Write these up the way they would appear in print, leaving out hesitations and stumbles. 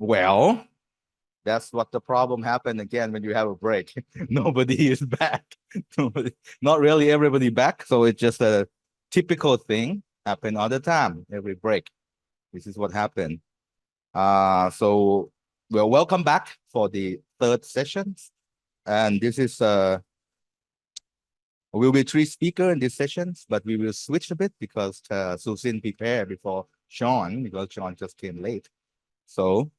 Well, that's what the problem happened again when you have a break. Nobody is back. Not really everybody back. So it's just a typical thing happen all the time, every break. This is what happened. So well, welcome back for the third session. And this is will be three speakers in this sessions, but we will switch a bit because Susan prepared before Sean, because Sean just came late. So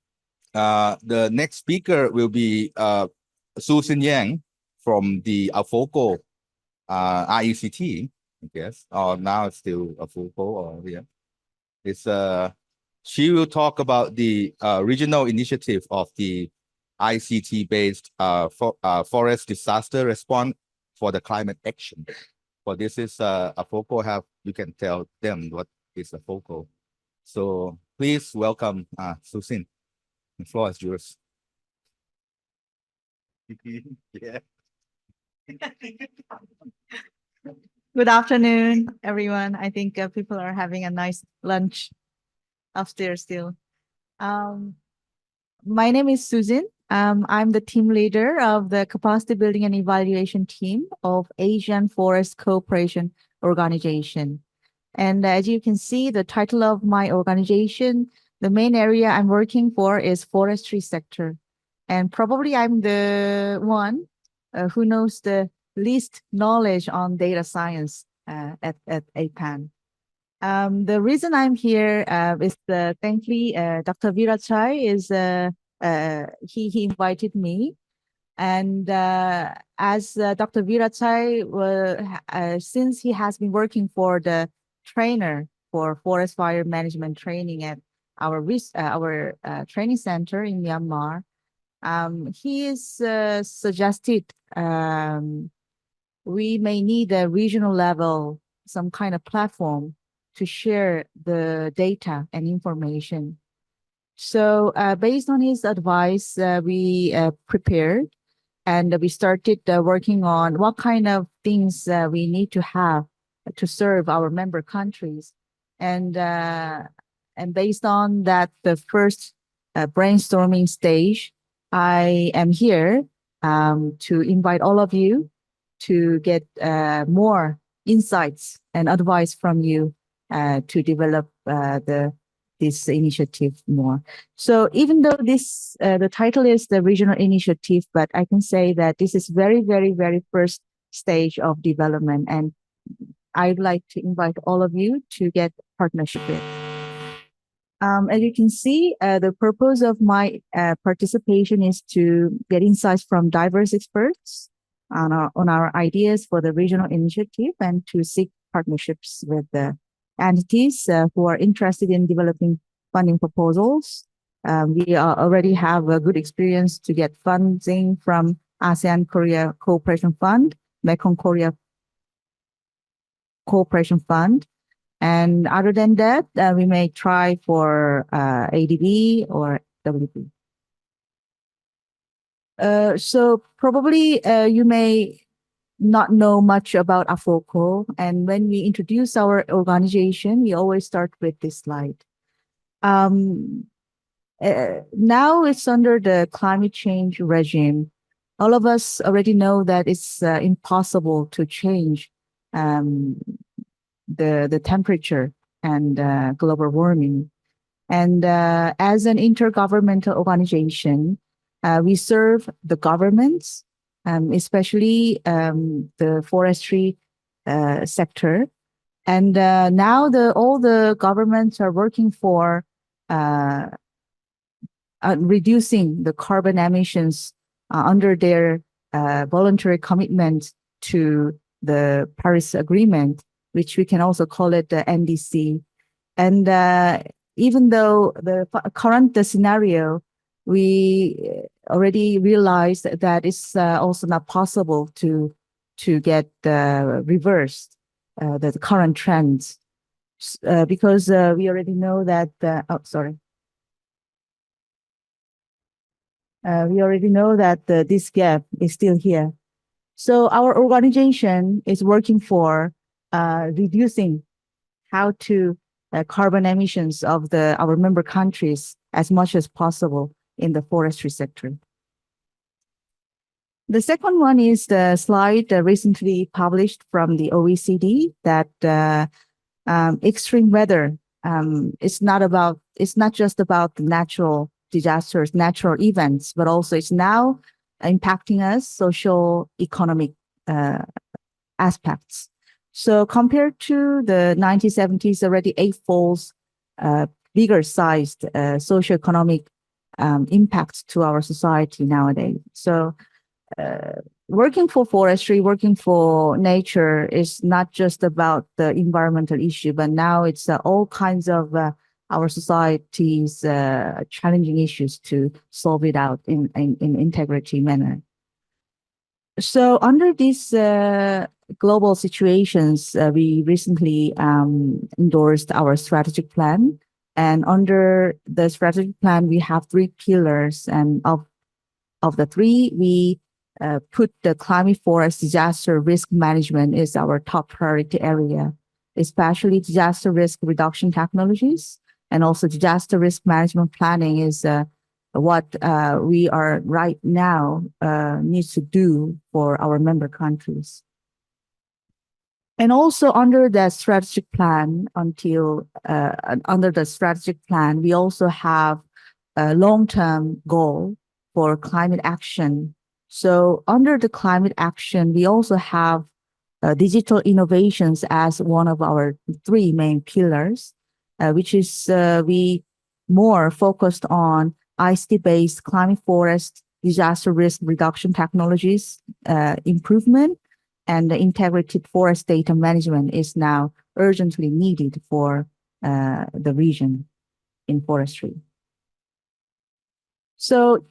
the next speaker will be Susan Yang from the AFOCO IECT, I guess. Or now it's still AFOCO, or yeah. It's she will talk about the regional initiative of the ICT-based forest disaster response for the climate action. For this is AFOCO have, you can tell them what is AFOCO. So please welcome Susan. The floor is yours. Yeah. Good afternoon, everyone. I think people are having a nice lunch upstairs still. My name is Susan. I'm the team leader of the capacity building and evaluation team of Asian Forest Cooperation Organization. And as you can see, the title of my organization, the main area I'm working for is forestry sector. And probably I'm the one who knows the least knowledge on data science at APAN. The reason I'm here is thankfully Dr. Virachai is he invited me, and as Dr. Virachai since he has been working for the trainer for forest fire management training at our training center in Myanmar, he is suggested we may need a regional level, some kind of platform to share the data and information. So based on his advice, we prepared and we started working on what kind of things we need to have to serve our member countries. And based on that, the first brainstorming stage, I am here to invite all of you to get more insights and advice from you to develop this initiative more. So even though this the title is the regional initiative, but I can say that this is very, very, very first stage of development, and I'd like to invite all of you to get partnership with. As you can see, the purpose of my participation is to get insights from diverse experts on our ideas for the regional initiative and to seek partnerships with the entities who are interested in developing funding proposals. We already have a good experience to get funding from ASEAN Korea Cooperation Fund, Mekong Korea Cooperation Fund. And other than that, we may try for ADB or WP. So probably you may not know much about AFOCO. And when we introduce our organization, we always start with this slide. Now it's under the climate change regime. All of us already know that it's impossible to change the temperature and global warming. And as an intergovernmental organization, we serve the governments, especially the forestry sector. And now all the governments are working for reducing the carbon emissions under their voluntary commitment to the Paris Agreement, which we can also call it the NDC. And even though the current scenario, we already realized that it's also not possible to get reversed the current trends because we already know that we already know that this gap is still here. So our organization is working for reducing how to carbon emissions of our member countries as much as possible in the forestry sector. The second one is the slide recently published from the OECD that extreme weather it's not just about the natural disasters, natural events, but also it's now impacting us social economic aspects. So compared to the 1970s, already eightfold bigger sized socioeconomic impacts to our society nowadays. So working for forestry, working for nature is not just about the environmental issue, but now it's all kinds of our society's challenging issues to solve it out in integrity manner. So under these global situations, we recently endorsed our strategic plan. And under the strategic plan, we have 3 pillars. And of the 3, we put the climate forest disaster risk management is our top priority area, especially disaster risk reduction technologies, and also disaster risk management planning is what we are right now needs to do for our member countries. And also under the strategic plan, under the strategic plan, we also have a long-term goal for climate action. So under the climate action, we also have digital innovations as one of our 3 main pillars, which is we more focused on ICT-based climate forest disaster risk reduction technologies improvement, and the integrated forest data management is now urgently needed for the region in forestry. So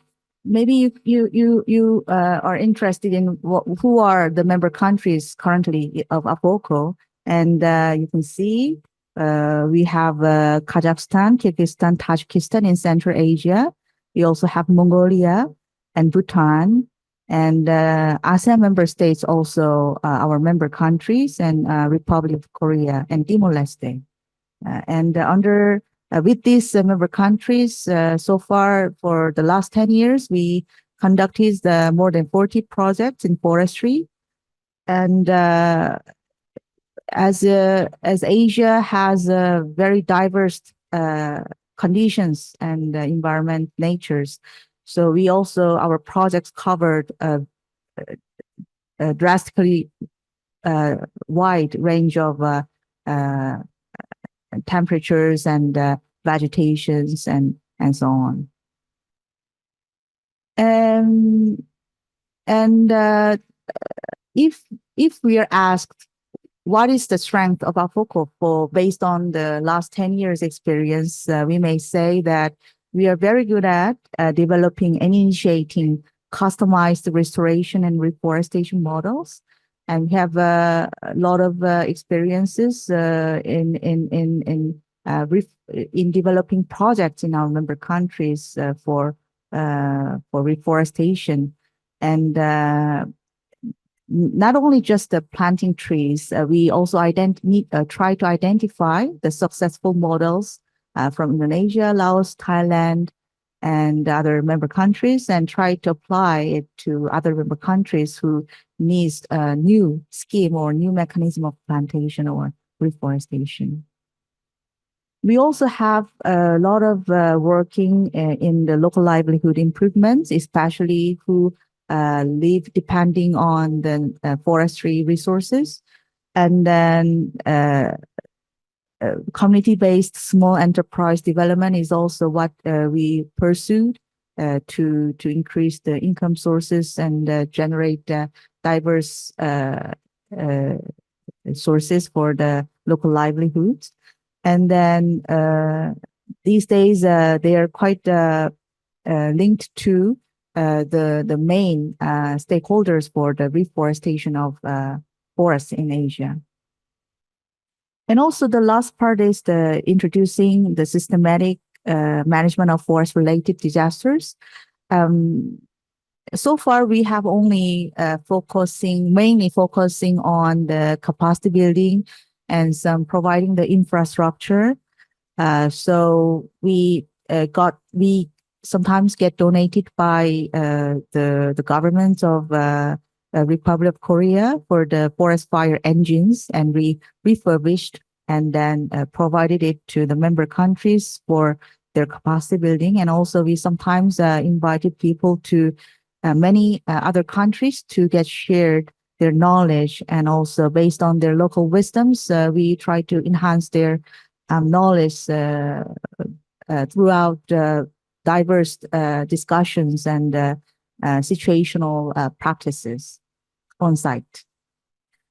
maybe you are interested in who are the member countries currently of AgWG, and you can see we have Kazakhstan, Kyrgyzstan, Tajikistan in Central Asia. We also have Mongolia and Bhutan, and ASEAN member states also our member countries, and Republic of Korea and Timor-Leste. And under with these member countries, so far for the last 10 years, we conducted more than 40 projects in forestry. And as Asia has very diverse conditions and environment natures, so we also, our projects covered a drastically wide range of temperatures and vegetations and so on. And if we are asked what is the strength of AgWG based on the last 10 years experience, we may say that we are very good at developing and initiating customized restoration and reforestation models. And we have a lot of experiences in developing projects in our member countries for reforestation, and not only just the planting trees. We also try to identify the successful models from Indonesia, Laos, Thailand, and other member countries, and try to apply it to other member countries who needs a new scheme or new mechanism of plantation or reforestation. We also have a lot of working in the local livelihood improvements, especially who live depending on the forestry resources. And then community-based small enterprise development is also what we pursued to increase the income sources and generate diverse sources for the local livelihoods. And then these days they are quite linked to the main stakeholders for the reforestation of forests in Asia. And also the last part is the introducing the systematic management of forest-related disasters. So far, we have only mainly focusing on the capacity building and some providing the infrastructure. So we we sometimes get donated by the government of Republic of Korea for the forest fire engines, and we refurbished and then provided it to the member countries for their capacity building. And also we sometimes invited people to many other countries to get shared their knowledge, and also based on their local wisdoms, we try to enhance their knowledge throughout diverse discussions and situational practices on site.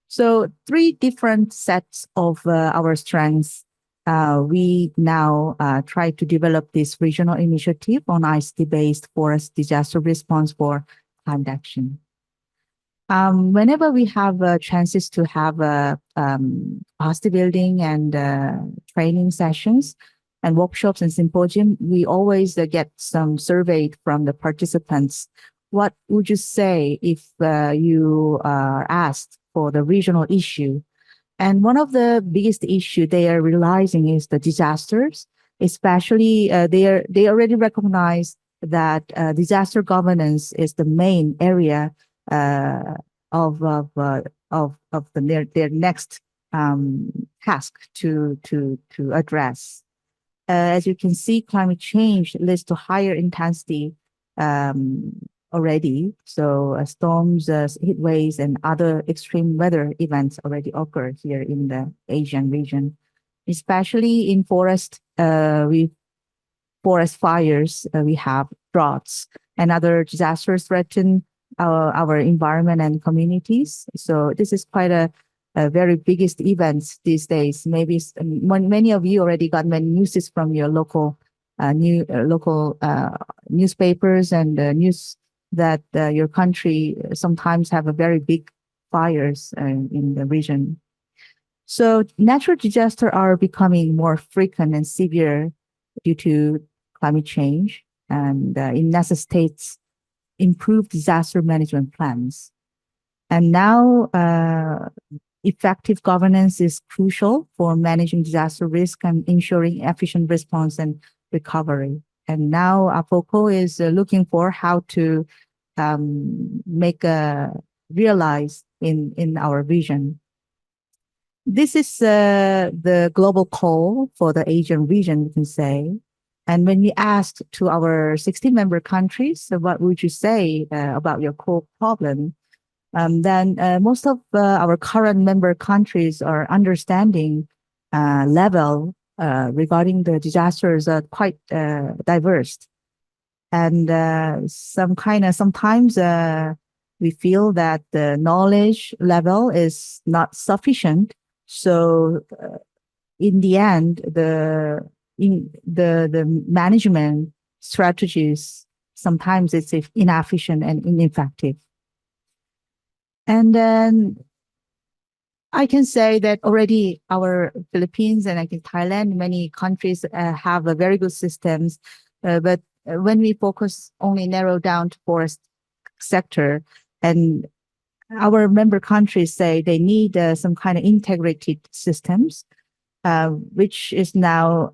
So 3 different sets of our strengths. We now try to develop this regional initiative on ICT-based forest disaster response for climate action. Whenever we have chances to have capacity building and training sessions and workshops and symposium, we always get some survey from the participants. What would you say if you are asked for the regional issue? And one of the biggest issue they are realizing is the disasters, especially they already recognize that disaster governance is the main area of their next task to address. As you can see, climate change leads to higher intensity already. So storms, heat waves, and other extreme weather events already occur here in the Asian region, especially in forest fires. We have droughts and other disasters threaten our environment and communities. So this is quite a very biggest events these days. Maybe many of you already got many news from your local newspapers and news that your country sometimes have a very big fires in the region. So natural disasters are becoming more frequent and severe due to climate change, and it necessitates improved disaster management plans. And now effective governance is crucial for managing disaster risk and ensuring efficient response and recovery. And now APOCO is looking for how to make realize in our vision. This is the global call for the Asian region, we can say. And when we asked to our 60 member countries, so what would you say about your core problem? Then most of our current member countries are understanding level regarding the disasters are quite diverse. And sometimes we feel that the knowledge level is not sufficient. So in the end, the management strategies, sometimes it's inefficient and ineffective. And then I can say that already our Philippines and I think Thailand, many countries have a very good systems, but when we focus only narrow down to forest sector, and our member countries say they need some kind of integrated systems, which is now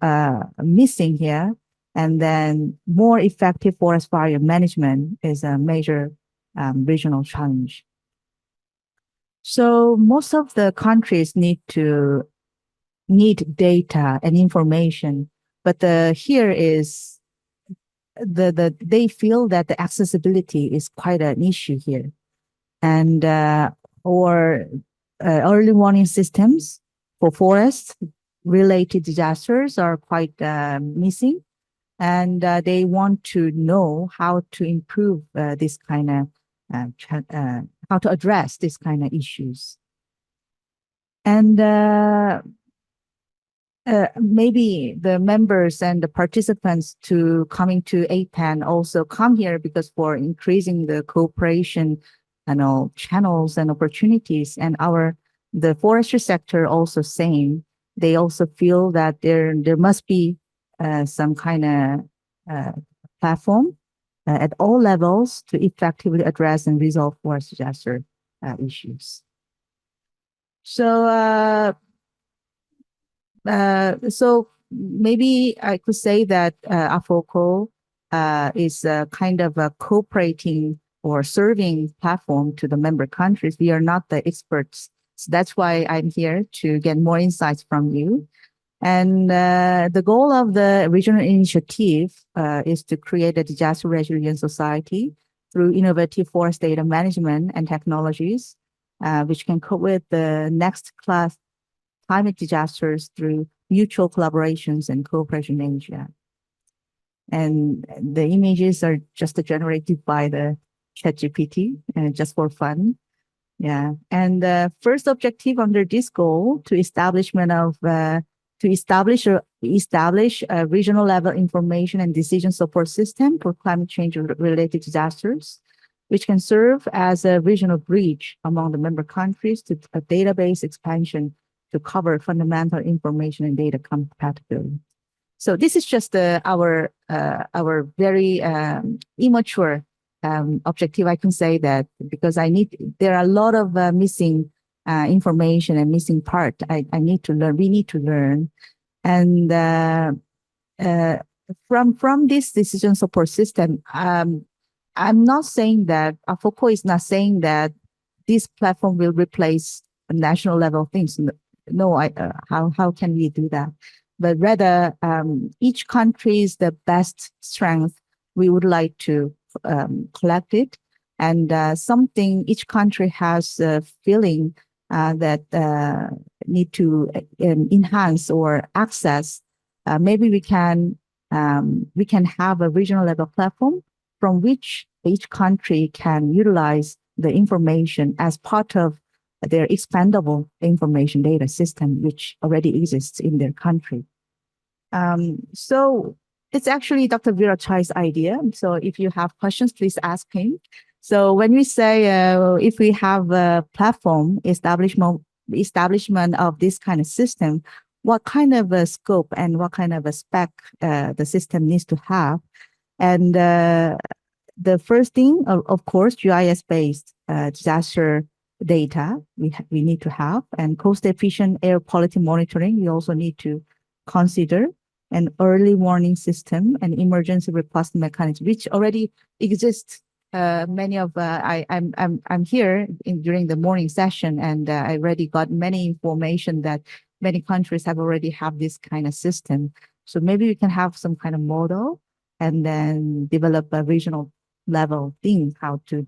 missing here. And then more effective forest fire management is a major regional challenge. So most of the countries need data and information, but here is they feel that the accessibility is quite an issue here, and early warning systems for forest related disasters are quite missing, and they want to know how to improve this kind of how to address this kind of issues. And maybe the members and the participants to coming to APAN also come here because for increasing the cooperation and all channels and opportunities. And the forestry sector also same. They also feel that there must be some kind of platform at all levels to effectively address and resolve forest disaster issues. So maybe I could say that AFOCO is kind of a cooperating or serving platform to the member countries. We are not the experts. So that's why I'm here to get more insights from you. And the goal of the regional initiative is to create a disaster resilient society through innovative forest data management and technologies, which can cope with the next class climate disasters through mutual collaborations and cooperation in Asia. And the images are just generated by the ChatGPT, just for fun. Yeah. And the first objective under this goal to establish a regional level information and decision support system for climate change related disasters, which can serve as a regional bridge among the member countries to a database expansion to cover fundamental information and data compatibility. So this is just our very immature objective. I can say that because there are a lot of missing information and missing part. I need to learn. We need to learn, and from this decision support system, I'm not saying that AFOCO is not saying that this platform will replace national level things. No, how can we do that? But rather, each country's the best strength. We would like to collect it, and something each country has a feeling that need to enhance or access. Maybe we can have a regional level platform from which each country can utilize the information as part of their expandable information data system, which already exists in their country. So it's actually Dr. Virachai's idea. So if you have questions, please ask him. So when we say if we have a platform establishment of this kind of system, what kind of a scope and what kind of a spec the system needs to have? And the first thing, of course, GIS-based disaster data we need to have, and cost-efficient air quality monitoring we also need to consider, an early warning system and emergency response mechanism, which already exists. Many of I'm here during the morning session, and I already got many information that many countries have already have this kind of system. So maybe we can have some kind of model and then develop a regional level thing, how to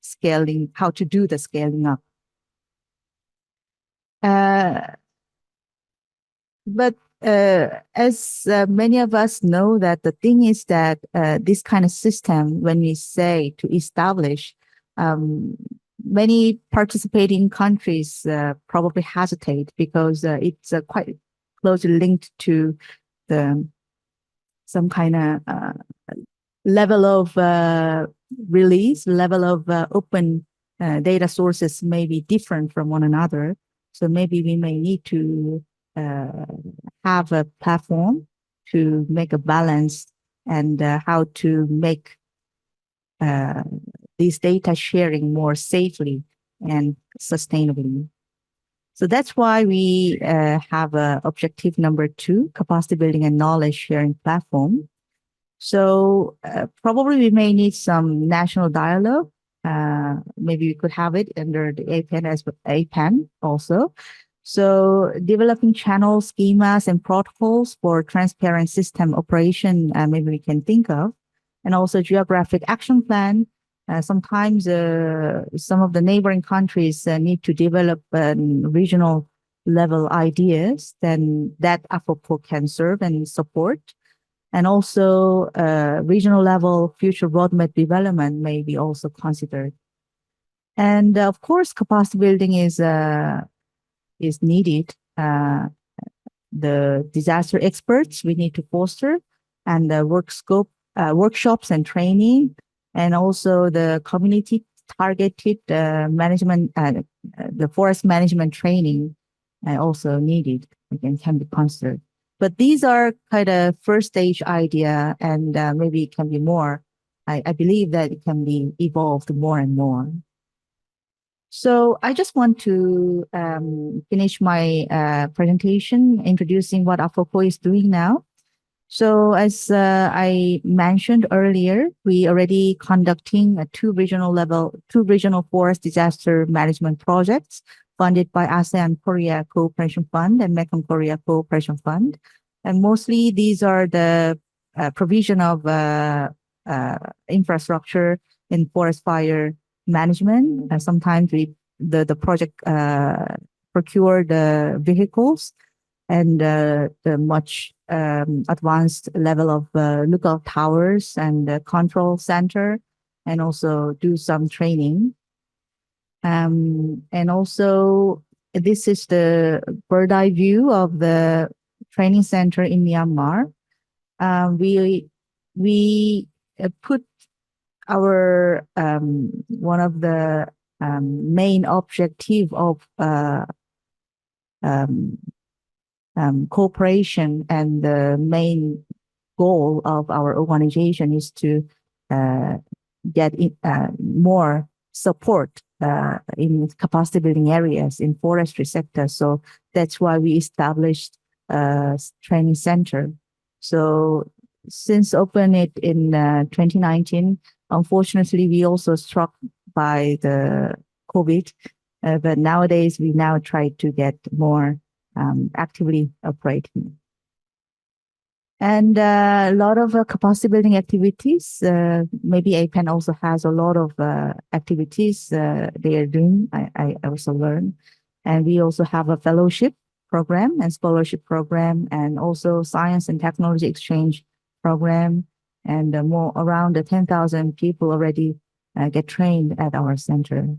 scaling, how to do the scaling up. But as many of us know, that the thing is that this kind of system, when we say to establish, many participating countries probably hesitate because it's quite closely linked to some kind of level of release, level of open data sources may be different from one another. So maybe we may need to have a platform to make a balance and how to make these data sharing more safely and sustainably. So that's why we have objective number 2, capacity building and knowledge sharing platform. So probably we may need some national dialogue. Maybe we could have it under the APAN also. So developing channel schemas and protocols for transparent system operation, maybe we can think of, and also geographic action plan. Sometimes some of the neighboring countries need to develop regional level ideas, then that AFOCO can serve and support. And also regional level future roadmap development may be also considered. And of course, capacity building is needed. The disaster experts we need to foster, and the workshops and training, and also the community targeted management, the forest management training also needed, again, can be considered. But these are kind of first stage idea, and maybe it can be more. I believe that it can be evolved more and more. So I just want to finish my presentation introducing what AgWG is doing now. So as I mentioned earlier, we already conducting two regional forest disaster management projects funded by ASEAN Korea Cooperation Fund and Mekong Korea Cooperation Fund. And mostly these are the provision of infrastructure in forest fire management. Sometimes the project procure the vehicles and the much advanced level of lookout towers and the control center, and also do some training. And also, this is the bird eye view of the training center in Myanmar. We put our one of the main objective of cooperation, and the main goal of our organization is to get more support in capacity building areas in forestry sector. So that's why we established a training center. So since open it in 2019, unfortunately, we also struck by the COVID, but nowadays we now try to get more actively operating. And a lot of capacity building activities. Maybe APEN also has a lot of activities they are doing. I also learned. And we also have a fellowship program and scholarship program, and also science and technology exchange program. And more around 10,000 people already get trained at our center.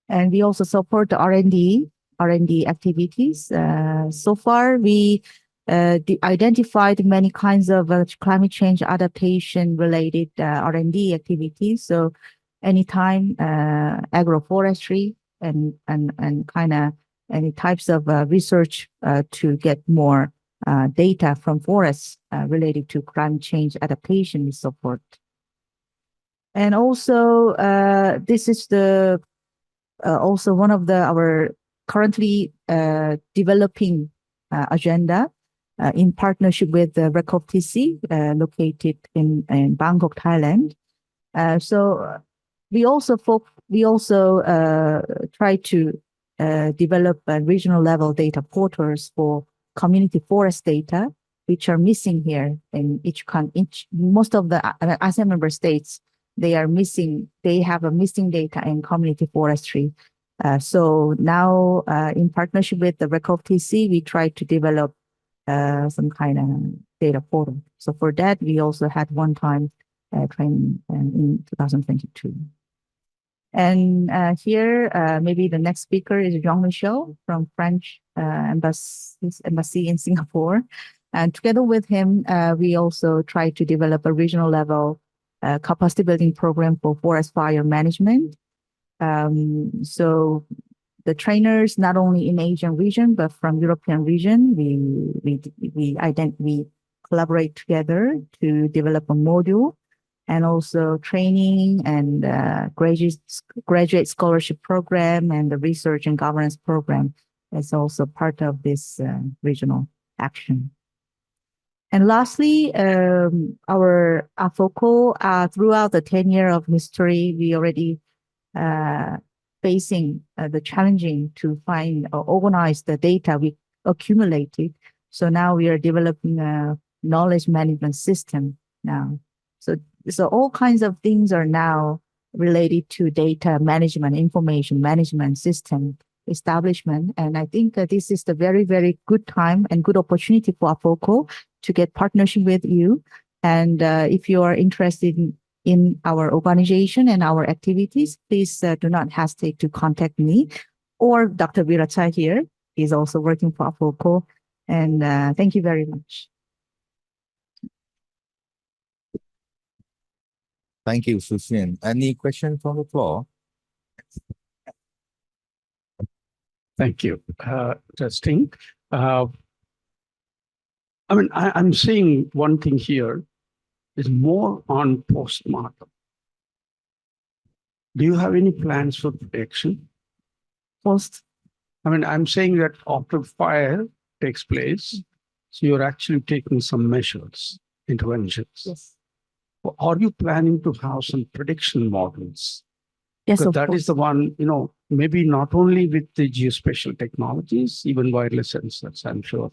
And we also support the R&D activities. So far, we identified many kinds of climate change adaptation related R&D activities. So anytime agroforestry and kind of any types of research to get more data from forests related to climate change adaptation we support. And also, this is the also one of our currently developing agenda in partnership with the RECOP-TC located in Bangkok, Thailand. So we also try to develop regional level data portals for community forest data, which are missing here in most of the ASEAN member states. They have a missing data in community forestry. So now, in partnership with the RECOP-TC, we try to develop some kind of data portal. So for that, we also had one-time training in 2022. And here, maybe the next speaker is Jean-Michel from French embassy in Singapore. And together with him, we also try to develop a regional level capacity building program for forest fire management. So the trainers, not only in Asian region, but from European region, we collaborate together to develop a module, and also training and graduate scholarship program, and the research and governance program is also part of this regional action. And lastly, our AgWG, throughout the 10 years of history, we already facing the challenging to find or organize the data we accumulated. So now we are developing a knowledge management system now. So all kinds of things are now related to data management, information management system establishment. And I think this is the very, very good time and good opportunity for AgWG to get partnership with you. And if you are interested in our organization and our activities, please do not hesitate to contact me or Dr. Virachai here. He's also working for AgWG. And thank you very much. Thank you, Susan. Any question from the floor? Thank you. Testing. I mean, I'm seeing one thing here is more on postmortem. do you have any plans for protection? Post. I mean, I'm saying that after fire takes place, so you're actually taking some measures, interventions. Yes. Are you planning to have some prediction models? Yes, Because of that course. is the one, maybe not only with the geospatial technologies, even wireless sensors, I'm sure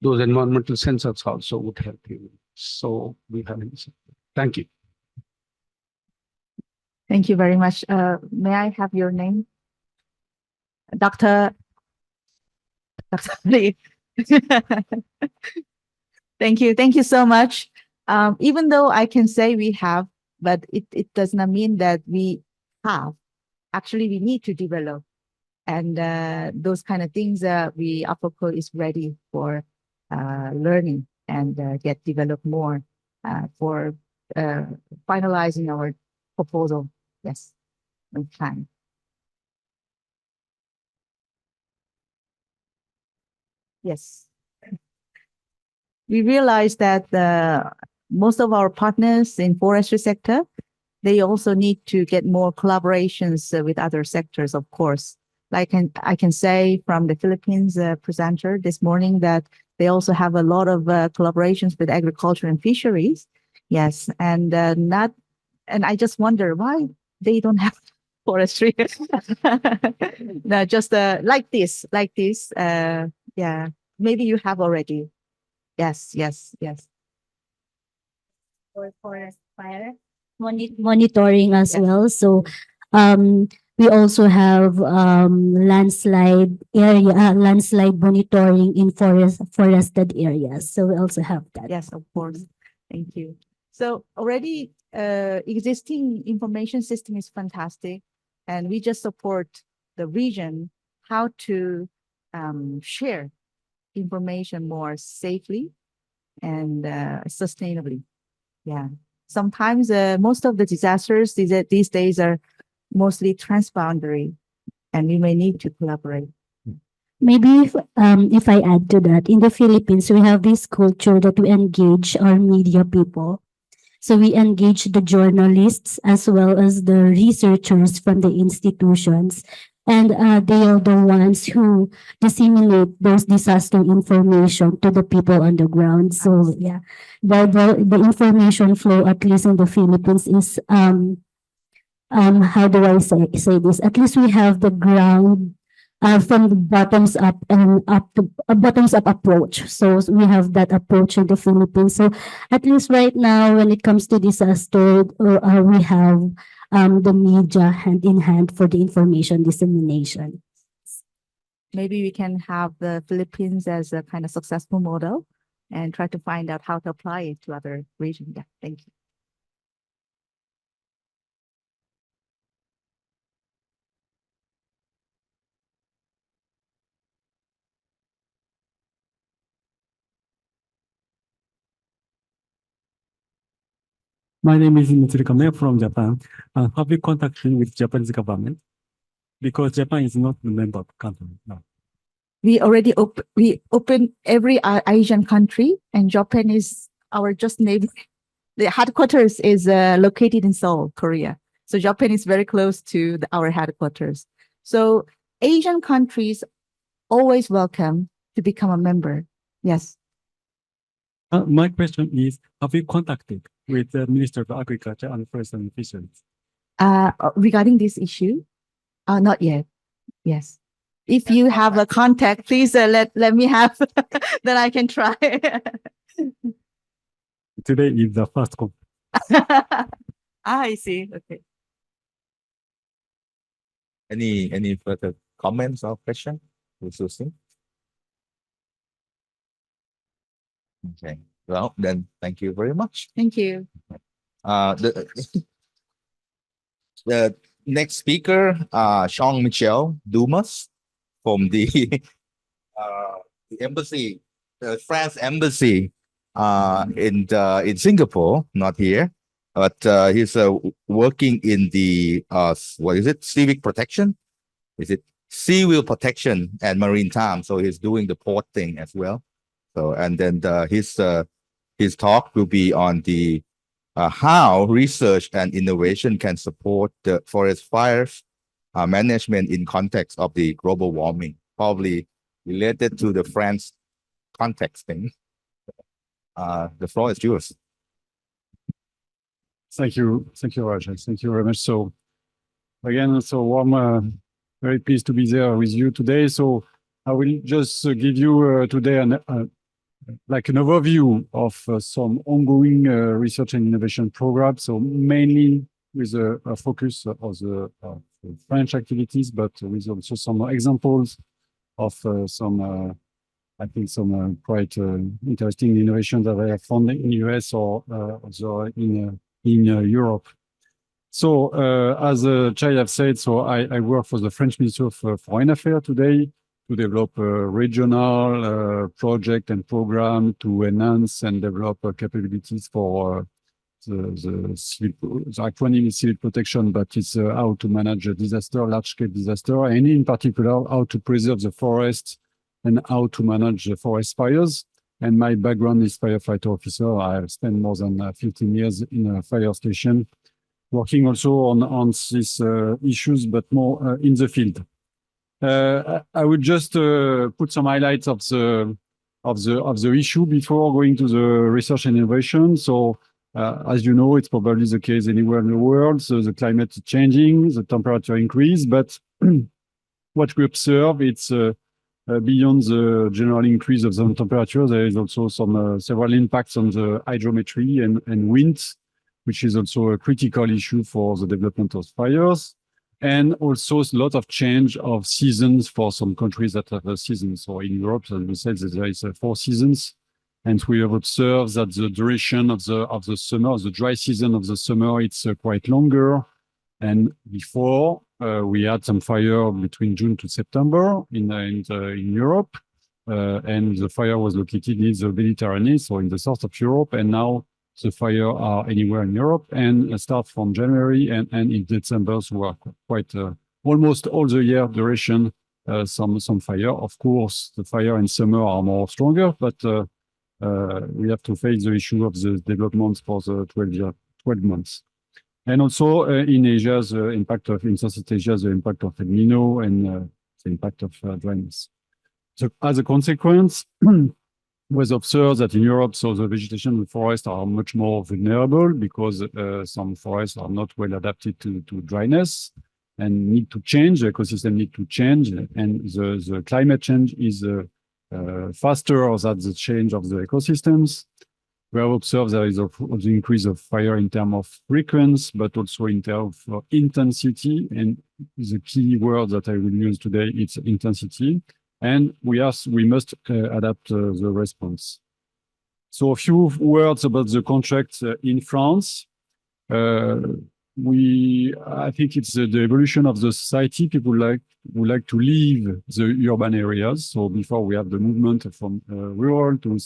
those environmental sensors also would help you. So we have any. Thank you. Thank you very much. May I have your name? Dr. Lee. Thank you. Thank you so much. Even though I can say we have, but it does not mean that we have. Actually, we need to develop. And those kind of things, AgWG is ready for learning and get developed more for finalizing our proposal. Yes, and plan. Yes. We realize that most of our partners in forestry sector, they also need to get more collaborations with other sectors, of course. Like I can say from the Philippines presenter this morning that they also have a lot of collaborations with agriculture and fisheries. Yes, and I just wonder why they don't have forestry. No, just like this. Yeah, maybe you have already. Yes. For forest fire monitoring as Yes. well. So we also have landslide monitoring in forested areas. So we also have that. Yes, of course. Thank you. So already existing information system is fantastic, and we just support the region how to share information more safely and sustainably. Yeah. Sometimes most of the disasters these days are mostly transboundary, and we may need to collaborate. Maybe if I add to that, in the Philippines, we have this culture that we engage our media people. So we engage the journalists as well as the researchers from the institutions. And they are the ones who disseminate those disaster information to the people on the ground. So yeah, the information flow, at least in the Philippines, is how do I say this? At least we have the ground from the bottoms up and up to a bottoms up approach. So we have that approach in the Philippines. So at least right now, when it comes to disaster, we have the media hand in hand for the information dissemination. Maybe we can have the Philippines as a kind of successful model and try to find out how to apply it to other regions. Yeah, thank you. My name is Mitsuru Kame from Japan. Have you contacted with Japanese government? Because Japan is not a member of the country now. We already open every Asian country, and Japan is our just neighbor. The headquarters is located in Seoul, Korea. So Japan is very close to our headquarters. So Asian countries always welcome to become a member. Yes. My question is, have you contacted with the Minister of Agriculture and Forest and Fisheries? Regarding this issue, not yet. Yes. If you have a contact, please let me have, then I can try. Today is the first contact. I see. Okay. Any further comments or question? Susie? Okay. Well, then thank you very much. Thank you. The next speaker, Jean-Michel Dumas from the embassy, the France embassy in Singapore, not here, but he's working in the what is it? Civic protection? Is it civil protection and maritime? So he's doing the port thing as well. So and then his talk will be on the how research and innovation can support the forest fires management in context of the global warming, probably related to the France context thing. The floor is yours. Thank you, Rajesh. Thank you very much. So again, very pleased to be there with you today. So I will just give you today an overview of some ongoing research and innovation programs. So mainly with a focus of the French activities, but with also some examples of some quite interesting innovations that I have found in the US or also in Europe. So as Chai have said, so I work for the French Ministry of Foreign Affairs today to develop a regional project and program to enhance and develop capabilities for the acronym is civil protection, but it's how to manage a disaster, large-scale disaster, and in particular, how to preserve the forest and how to manage the forest fires. And my background is firefighter officer. I have spent more than 15 years in a fire station, working also on these issues, but more in the field. I would just put some highlights of the issue before going to the research and innovation. So, as you know, it's probably the case anywhere in the world. So the climate is changing, the temperature increase, but what we observe, it's beyond the general increase of the temperature. There is also some several impacts on the hydrometry and wind, which is also a critical issue for the development of fires. And also a lot of change of seasons for some countries that have a season. So in Europe, as we said, there is 4 seasons. And we have observed that the duration of the summer, the dry season of the summer, it's quite longer. And before, we had some fire between June to September in Europe. And the fire was located in the Mediterranean, so in the south of Europe. And now the fire are anywhere in Europe and start from January and in December, so we are quite almost all the year duration, some fire. Of course, the fire in summer are more stronger, but we have to face the issue of the development for the 12 months. And also in Asia, in Southeast Asia, the impact of El Nino and the impact of dryness. So as a consequence, was observed that in Europe, so the vegetation and forests are much more vulnerable because some forests are not well adapted to dryness and need to change, the ecosystem need to change, and the climate change is faster than the change of the ecosystems. We have observed there is also the increase of fire in terms of frequency, but also in terms of intensity, and the key word that I will use today is intensity. And we must adapt the response. So a few words about the contract in France. I think it's the evolution of the society. People would like to leave the urban areas. So before we have the movement from rural to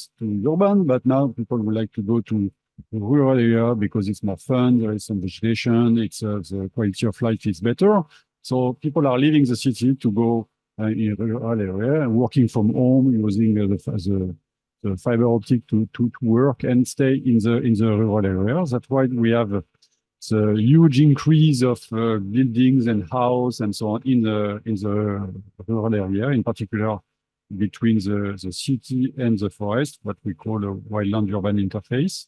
urban, but now people would like to go to rural area because it's more fun. There is some vegetation. It's the quality of life is better. So people are leaving the city to go in a rural area and working from home, using the fiber optic to work and stay in the rural areas. That's why we have the huge increase of buildings and houses and so on in the rural area, in particular between the city and the forest, what we call a wildland-urban interface,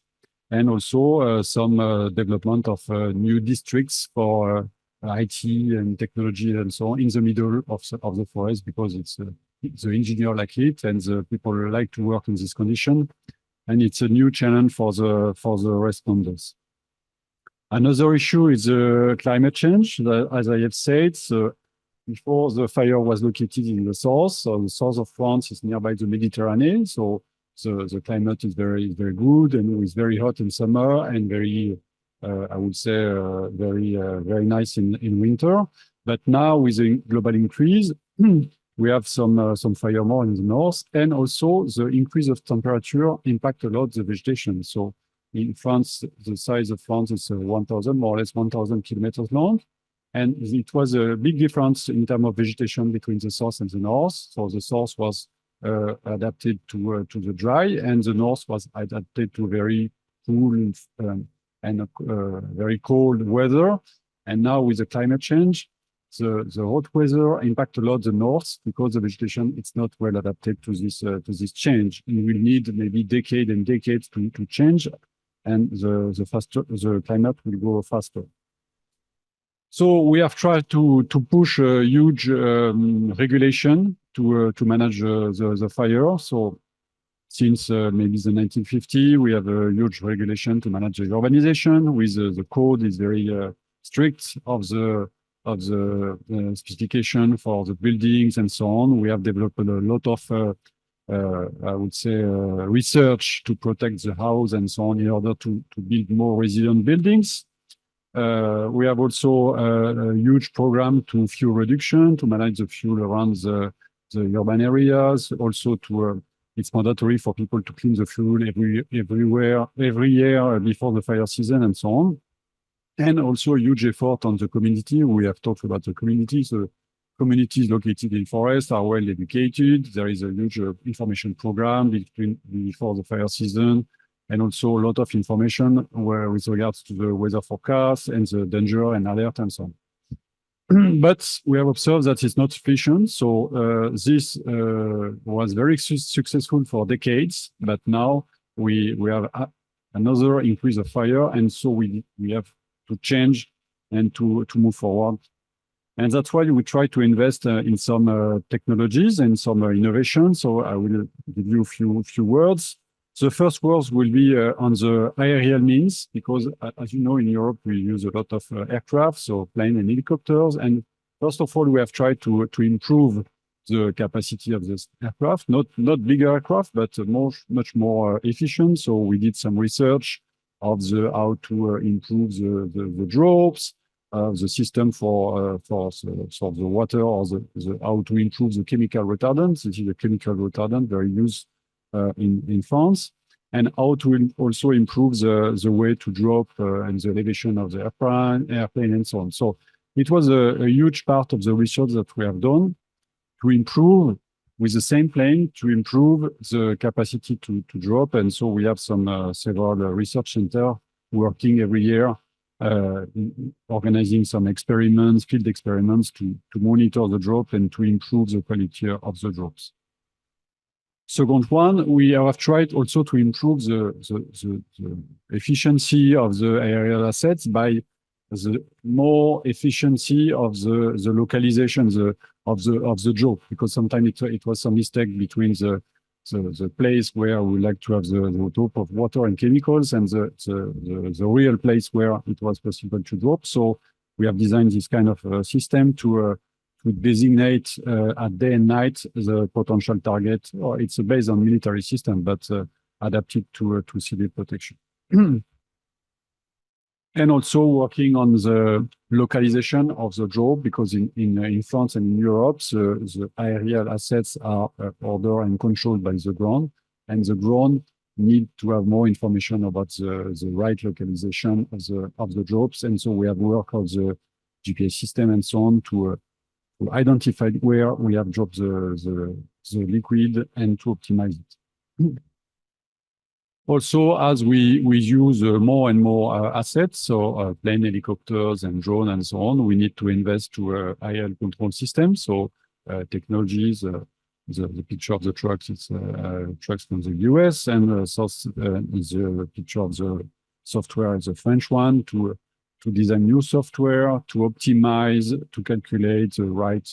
and also some development of new districts for IT and technology and so on in the middle of the forest, because it's the engineer like it and the people like to work in this condition, and it's a new challenge for the responders. Another issue is climate change. As I have said, so before the fire was located in the south, so the south of France is nearby the Mediterranean, so the climate is very, very good, and it's very hot in summer and very I would say very nice in winter. But now with the global increase, we have some fire more in the north, and also the increase of temperature impact a lot the vegetation. So in France, the size of France is more or less 1,000 kilometers long, and it was a big difference in terms of vegetation between the south and the north. So the south was adapted to the dry, and the north was adapted to very cool and very cold weather. And now with the climate change, the hot weather impact a lot the north because the vegetation it's not well adapted to this change. And we need maybe decades and decades to change, and the climate will go faster. So we have tried to push a huge regulation to manage the fire. So since maybe the 1950, we have a huge regulation to manage the urbanization. With the code is very strict of the specification for the buildings and so on. We have developed a lot of I would say research to protect the house and so on in order to build more resilient buildings. We have also a huge program to fuel reduction, to manage the fuel around the urban areas. Also, it's mandatory for people to clean the fuel every year before the fire season and so on. And also a huge effort on the community. We have talked about the community. So communities located in forests are well educated. There is a huge information program before the fire season, and also a lot of information with regards to the weather forecast and the danger and alert and so on. But we have observed that it's not sufficient. So this was very successful for decades, but now we have another increase of fire, and so we have to change and to move forward. And that's why we try to invest in some technologies and some innovation. So I will give you a few words. The first words will be on the aerial means, because as you know, in Europe, we use a lot of aircraft, so plane and helicopters. And first of all, we have tried to improve the capacity of this aircraft, not bigger aircraft, but much more efficient. So we did some research of how to improve the drops, the system for the water, or how to improve the chemical retardant. This is a chemical retardant very used in France, and how to also improve the way to drop and the elevation of the airplane and so on. So it was a huge part of the research that we have done to improve with the same plane, to improve the capacity to drop. And so we have several research centers working every year, organizing some experiments, field experiments to monitor the drop and to improve the quality of the drops. Second one, we have tried also to improve the efficiency of the aerial assets by the more efficiency of the localization of the drop, because sometimes it was some mistake between the place where we like to have the drop of water and chemicals and the real place where it was possible to drop. So we have designed this kind of system to designate at day and night the potential target. Or it's based on military system, but adapted to civil protection. And also working on the localization of the drop, because in France and in Europe, the aerial assets are ordered and controlled by the ground, and the ground need to have more information about the right localization of the drops. And so we have worked on the GPS system and so on to identify where we have dropped the liquid and to optimize it. Also, as we use more and more assets, so plane, helicopters, and drone, and so on, we need to invest to aerial control systems. So technologies, the picture of the trucks, it's trucks from the US, and the picture of the software is the French one, to design new software, to optimize, to calculate the right,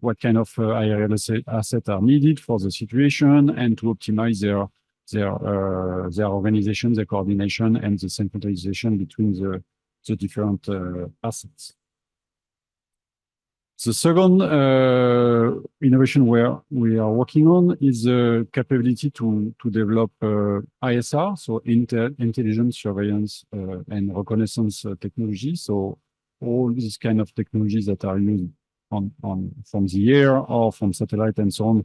what kind of aerial assets are needed for the situation, and to optimize their organization, their coordination, and the synchronization between the different assets. The second innovation where we are working on is the capability to develop ISR, so intelligence, surveillance, and reconnaissance technology. So all these kind of technologies that are used from the air or from satellite and so on,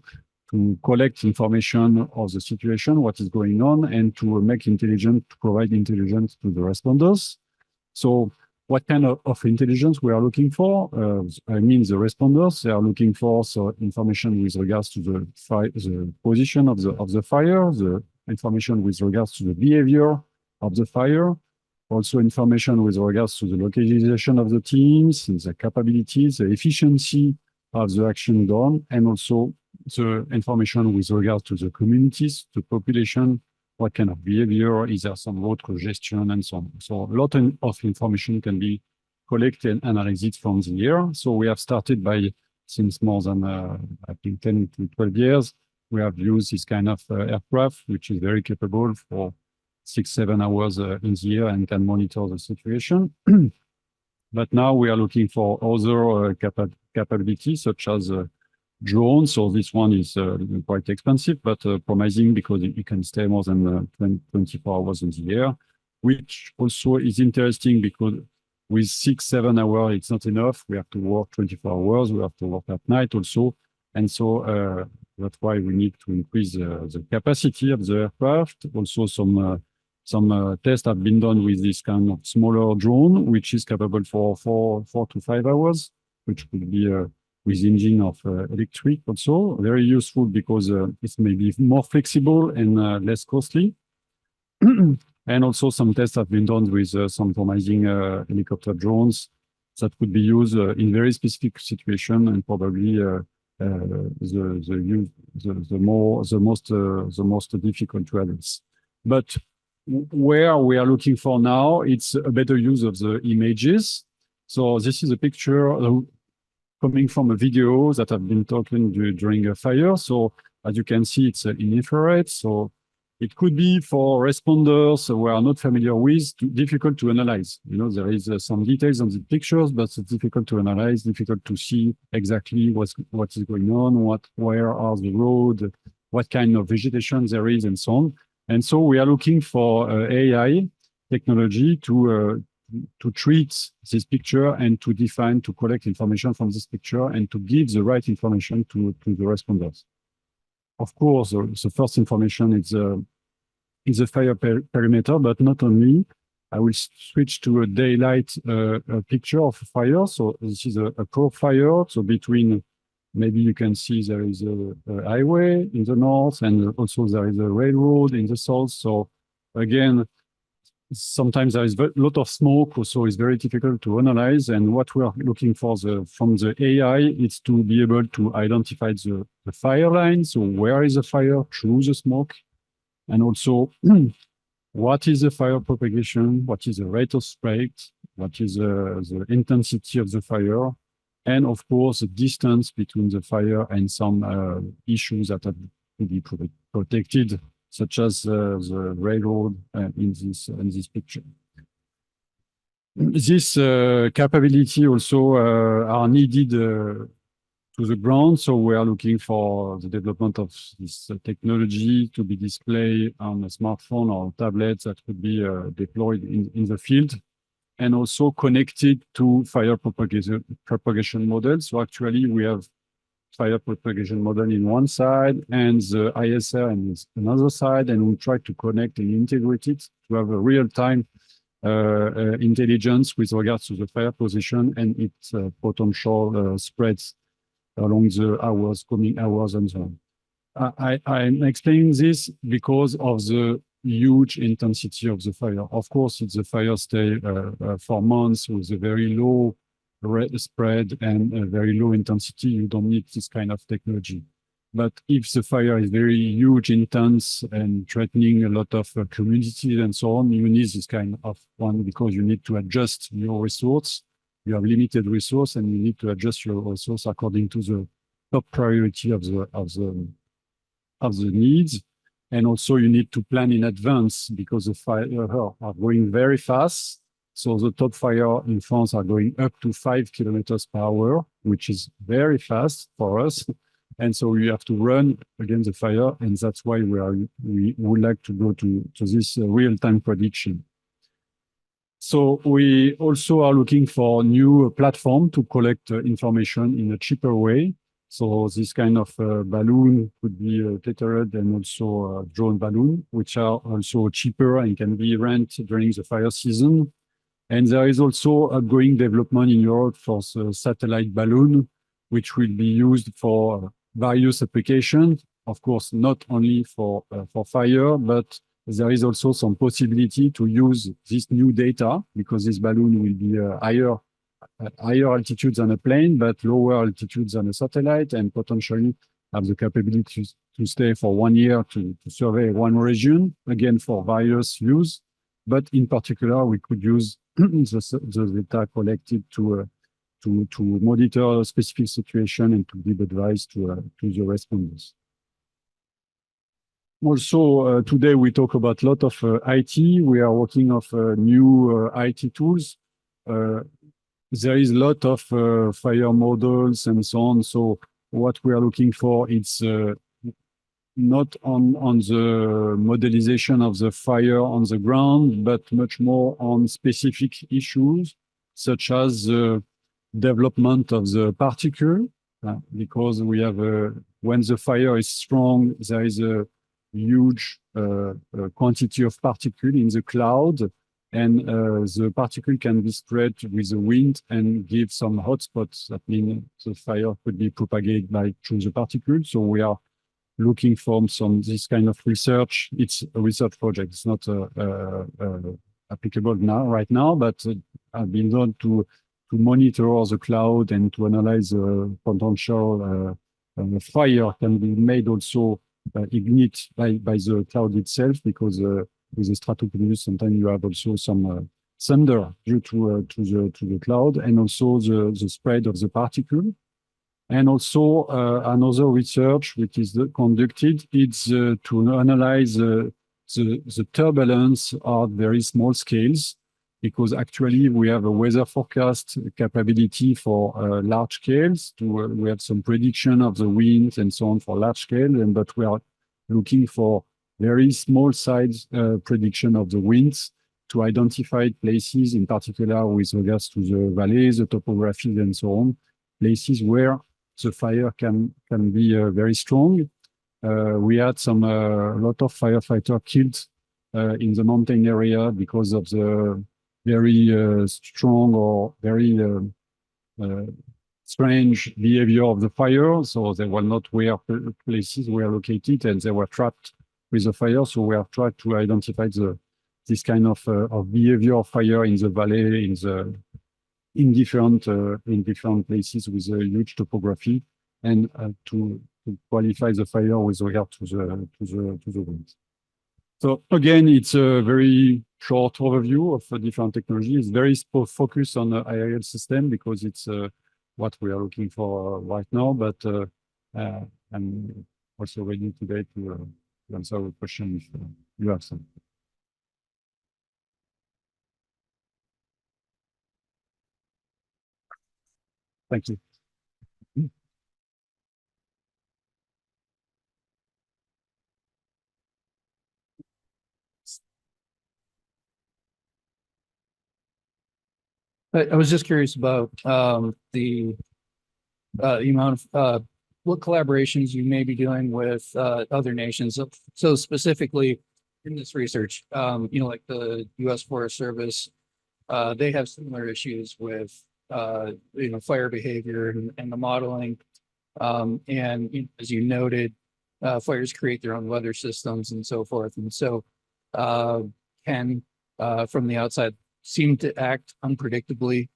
to collect information of the situation, what is going on, and to make intelligence, to provide intelligence to the responders. So what kind of intelligence we are looking for? I mean, the responders, they are looking for information with regards to the position of the fire, the information with regards to the behavior of the fire. Also information with regards to the localization of the teams, the capabilities, the efficiency of the action done, and also the information with regards to the communities, the population, what kind of behavior, is there some road congestion, and so on. So a lot of information can be collected and analyzed from the air. So we have started by, since more than, I think, 10 to 12 years, we have used this kind of aircraft, which is very capable for 6-7 hours in the air and can monitor the situation. But now we are looking for other capabilities, such as drones. So this one is quite expensive, but promising because it can stay more than 24 hours in the air, which also is interesting because with 6-7 hours, it's not enough. We have to work 24 hours. We have to work at night also. And so that's why we need to increase the capacity of the aircraft. Also, some tests have been done with this kind of smaller drone, which is capable for 4 to 5 hours, which could be with engine of electric also. Very useful because it's maybe more flexible and less costly. And also some tests have been done with some promising helicopter drones that could be used in very specific situation and probably the most difficult to address. But where we are looking for now, it's a better use of the images. So this is a picture coming from a video that I've been talking during a fire. So as you can see, it's in infrared. So it could be for responders who are not familiar with, difficult to analyze. You know, there is some details on the pictures, but it's difficult to analyze, difficult to see exactly what is going on, where are the roads, what kind of vegetation there is, and so on. And so we are looking for AI technology to treat this picture and to define, to collect information from this picture and to give the right information to the responders. Of course, the first information is a fire perimeter, but not only. I will switch to a daylight picture of a fire. So this is a crop fire. So between, maybe you can see there is a highway in the north, and also there is a railroad in the south. So again, sometimes there is a lot of smoke, so it's very difficult to analyze. And what we are looking for from the AI is to be able to identify the fire line. So where is the fire through the smoke? And also, what is the fire propagation? What is the rate of spread? What is the intensity of the fire? And of course, the distance between the fire and some issues that have to be protected, such as the railroad in this picture. This capability also are needed to the ground. So we are looking for the development of this technology to be displayed on a smartphone or tablet that could be deployed in the field, and also connected to fire propagation models. So actually we have fire propagation model in one side and the ISR in another side, and we try to connect and integrate it to have a real-time intelligence with regards to the fire position and its potential spreads along the coming hours and so on. I'm explaining this because of the huge intensity of the fire. Of course, if the fire stay for months with a very low spread and a very low intensity, you don't need this kind of technology. But if the fire is very huge, intense, and threatening a lot of communities and so on, you need this kind of one because you need to adjust your resource. You have limited resource, and you need to adjust your resource according to the top priority of the needs. And also, you need to plan in advance because the fire are going very fast. So the top fire in France are going up to 5 kilometers per hour, which is very fast for us. And so we have to run against the fire, and that's why we would like to go to this real-time prediction. So we also are looking for new platform to collect information in a cheaper way. So this kind of balloon could be tethered and also a drone balloon, which are also cheaper and can be rented during the fire season. And there is also a growing development in Europe for the satellite balloon, which will be used for various applications. Of course, not only for fire, but there is also some possibility to use this new data because this balloon will be higher at higher altitudes than a plane, but lower altitudes than a satellite, and potentially have the capability to stay for 1 year to survey one region, again, for various use. But in particular, we could use the data collected to monitor a specific situation and to give advice to the responders. Also, today we talk about a lot of IT. We are working on new IT tools. There is a lot of fire models and so on. So what we are looking for is not on the modelization of the fire on the ground, but much more on specific issues, such as the development of the particle, because we have when the fire is strong, there is a huge quantity of particle in the cloud, and the particle can be spread with the wind and give some hotspots. That means the fire could be propagated through the particle. So we are looking for this kind of research. It's a research project. It's not applicable right now, but have been done to monitor the cloud and to analyze the potential fire can be made also ignite by the cloud itself, because with the stratocumulus sometimes you have also some thunder due to the cloud, and also the spread of the particle. And also another research which is conducted is to analyze the turbulence at very small scales, because actually we have a weather forecast capability for large scales. We have some prediction of the winds and so on for large scale, but we are looking for very small size prediction of the winds to identify places, in particular with regards to the valleys, the topography, and so on, places where the fire can be very strong. We had a lot of firefighters killed in the mountain area because of the very strong or very strange behavior of the fire. So they were not where places were located, and they were trapped with the fire. So we have tried to identify this kind of behavior of fire in the valley, in different places with a huge topography, and to qualify the fire with regard to the wind. So again, it's a very short overview of different technologies. It's very focused on the IRL system because it's what we are looking for right now. But I'm also ready today to answer a question if you have some. Thank you. I was just curious about the amount of what collaborations you may be doing with other nations. So specifically in this research, like the U.S. Forest Service, they have similar issues with fire behavior and the modeling. And as you noted, fires create their own weather systems and so forth. And so can from the outside seem to act unpredictably,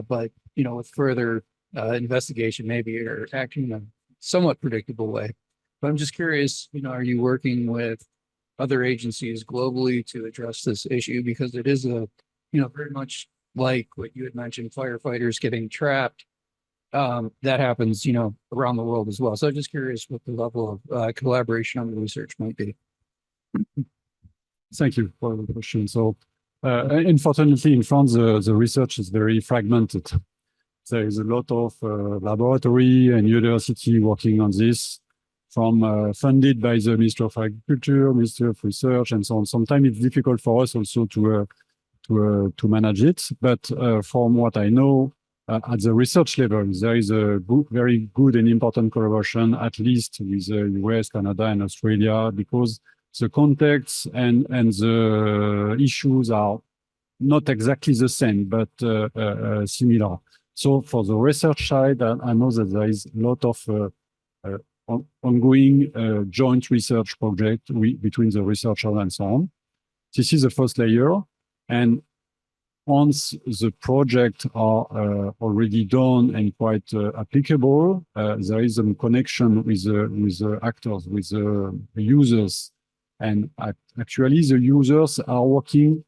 but with further investigation, maybe are acting in a somewhat predictable way. But I'm just curious, are you working with other agencies globally to address this issue? Because it is very much like what you had mentioned, firefighters getting trapped. That happens, around the world as well. So I'm just curious what the level of collaboration on the research might be. Thank you for the question. So, unfortunately, in France, the research is very fragmented. There is a lot of laboratory and university working on this, from funded by the Ministry of Agriculture, Ministry of Research, and so on. Sometimes it's difficult for us also to manage it. But from what I know, at the research level, there is a very good and important collaboration, at least with the US, Canada, and Australia, because the context and the issues are not exactly the same, but similar. So for the research side, I know that there is a lot of ongoing joint research project between the researcher and so on. This is the first layer. And once the projects are already done and quite applicable, there is a connection with the actors, with the users. And actually, the users are working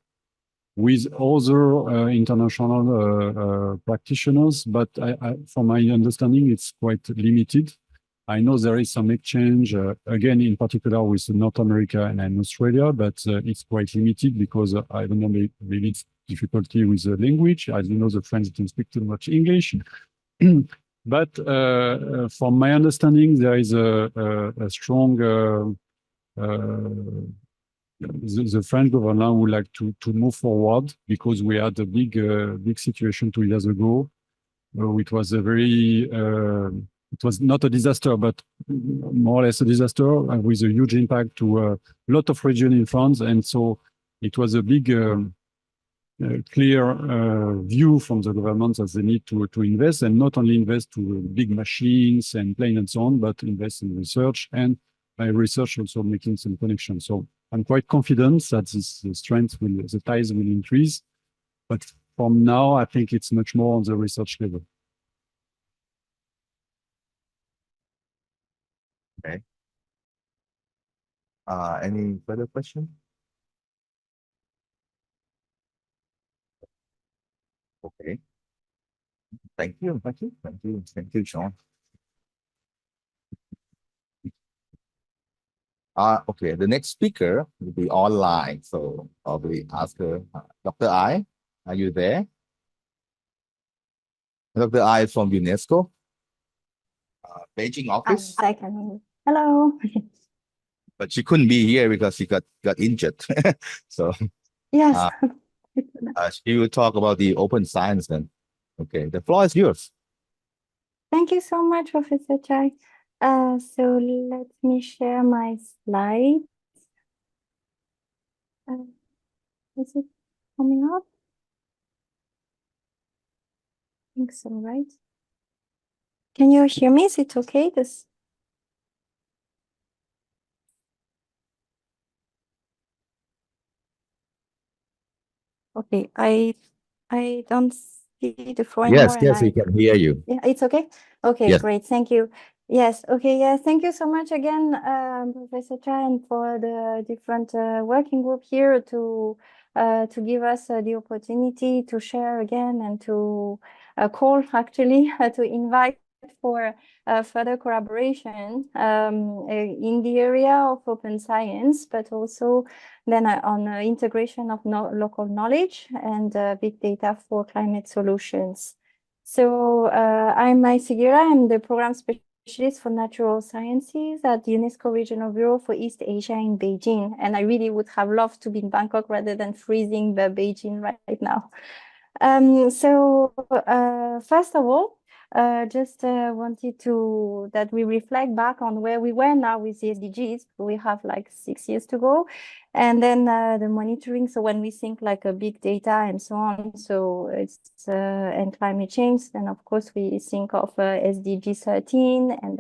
with other international practitioners, but from my understanding, it's quite limited. I know there is some exchange, again, in particular with North America and Australia, but it's quite limited because I don't know, maybe it's difficulty with the language. I don't know the French don't speak too much English. But from my understanding, there is a strong the French government would like to move forward because we had a big situation 2 years ago. It was a very it was not a disaster, but more or less a disaster with a huge impact to a lot of regions in France. And so it was a big, clear view from the government that they need to invest, and not only invest to big machines and planes and so on, but invest in research, and by research also making some connections. So I'm quite confident that the ties will increase. But from now, I think it's much more on the research level. Okay. Any further question? Okay. Thank you. Thank you. Thank you. Thank you, Sean. Okay, the next speaker will be online, so probably ask her. Dr. I, are you there? Dr. I is from UNESCO, Beijing office, I can. Hello. but she couldn't be here because she got injured. So Yes. she will talk about the open science then. Okay, the floor is yours. Thank you so much, Professor Chai. So let me share my slides. Is it coming up? I think so, right? Can you hear me? Is it okay? Okay, I don't see the floor anymore. Yes, we can hear you. Yeah, it's okay. Okay, Yes. great. Thank you. Yes. Okay. Yes. Thank you so much again, Professor Chan, for the different working group here to give us the opportunity to share again and to call actually to invite for further collaboration in the area of open science, but also then on integration of local knowledge and big data for climate solutions. So I'm Mai Sigira. I'm the program specialist for natural sciences at the UNESCO Regional Bureau for East Asia in Beijing. And I really would have loved to be in Bangkok rather than freezing the Beijing right now. So first of all, just wanted that we reflect back on where we were now with the SDGs. We have like 6 years to go. And then the monitoring. So when we think like a big data and so on, so it's and climate change, then of course we think of SDG 13 and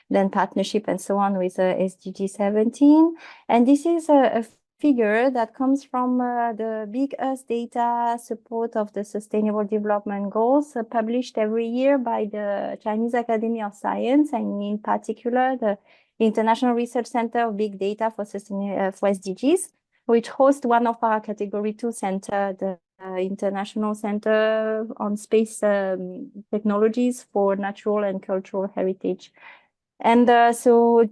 then partnership and so on with SDG 17. And this is a figure that comes from the Big Earth data support of the Sustainable Development Goals published every year by the Chinese Academy of Science, and in particular the International Research Center of Big Data for SDGs, which hosts one of our Category 2 center, the International Center on Space Technologies for Natural and Cultural Heritage. And so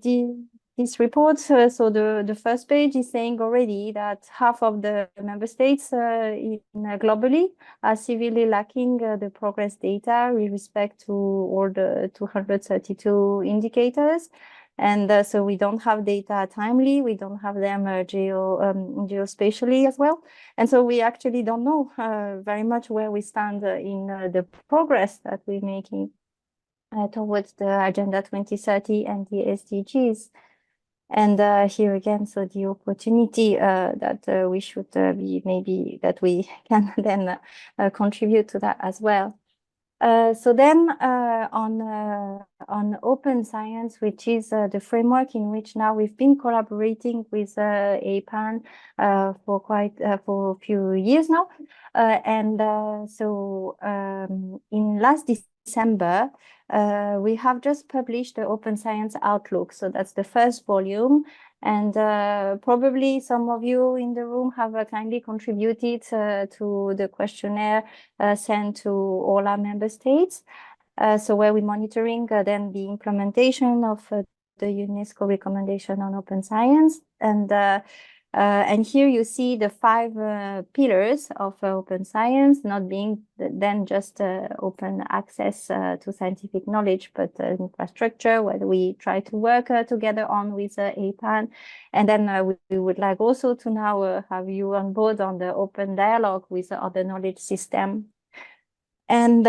this report, so the first page is saying already that half of the member states globally are severely lacking the progress data with respect to all the 232 indicators. And so we don't have data timely, we don't have them geospatially as well. And so we actually don't know very much where we stand in the progress that we're making towards the Agenda 2030 and the SDGs. And here again, so the opportunity that we should be maybe that we can then contribute to that as well. So then on open science, which is the framework in which now we've been collaborating with APAN for for a few years now. In last December, we have just published the Open Science Outlook. So that's the first volume. And probably some of you in the room have kindly contributed to the questionnaire sent to all our member states. So where we're monitoring then the implementation of the UNESCO recommendation on open science. And here you see the 5 pillars of open science, not being then just open access to scientific knowledge, but infrastructure, where we try to work together on with APAN. And then we would like also to now have you on board on the open dialogue with other knowledge system. And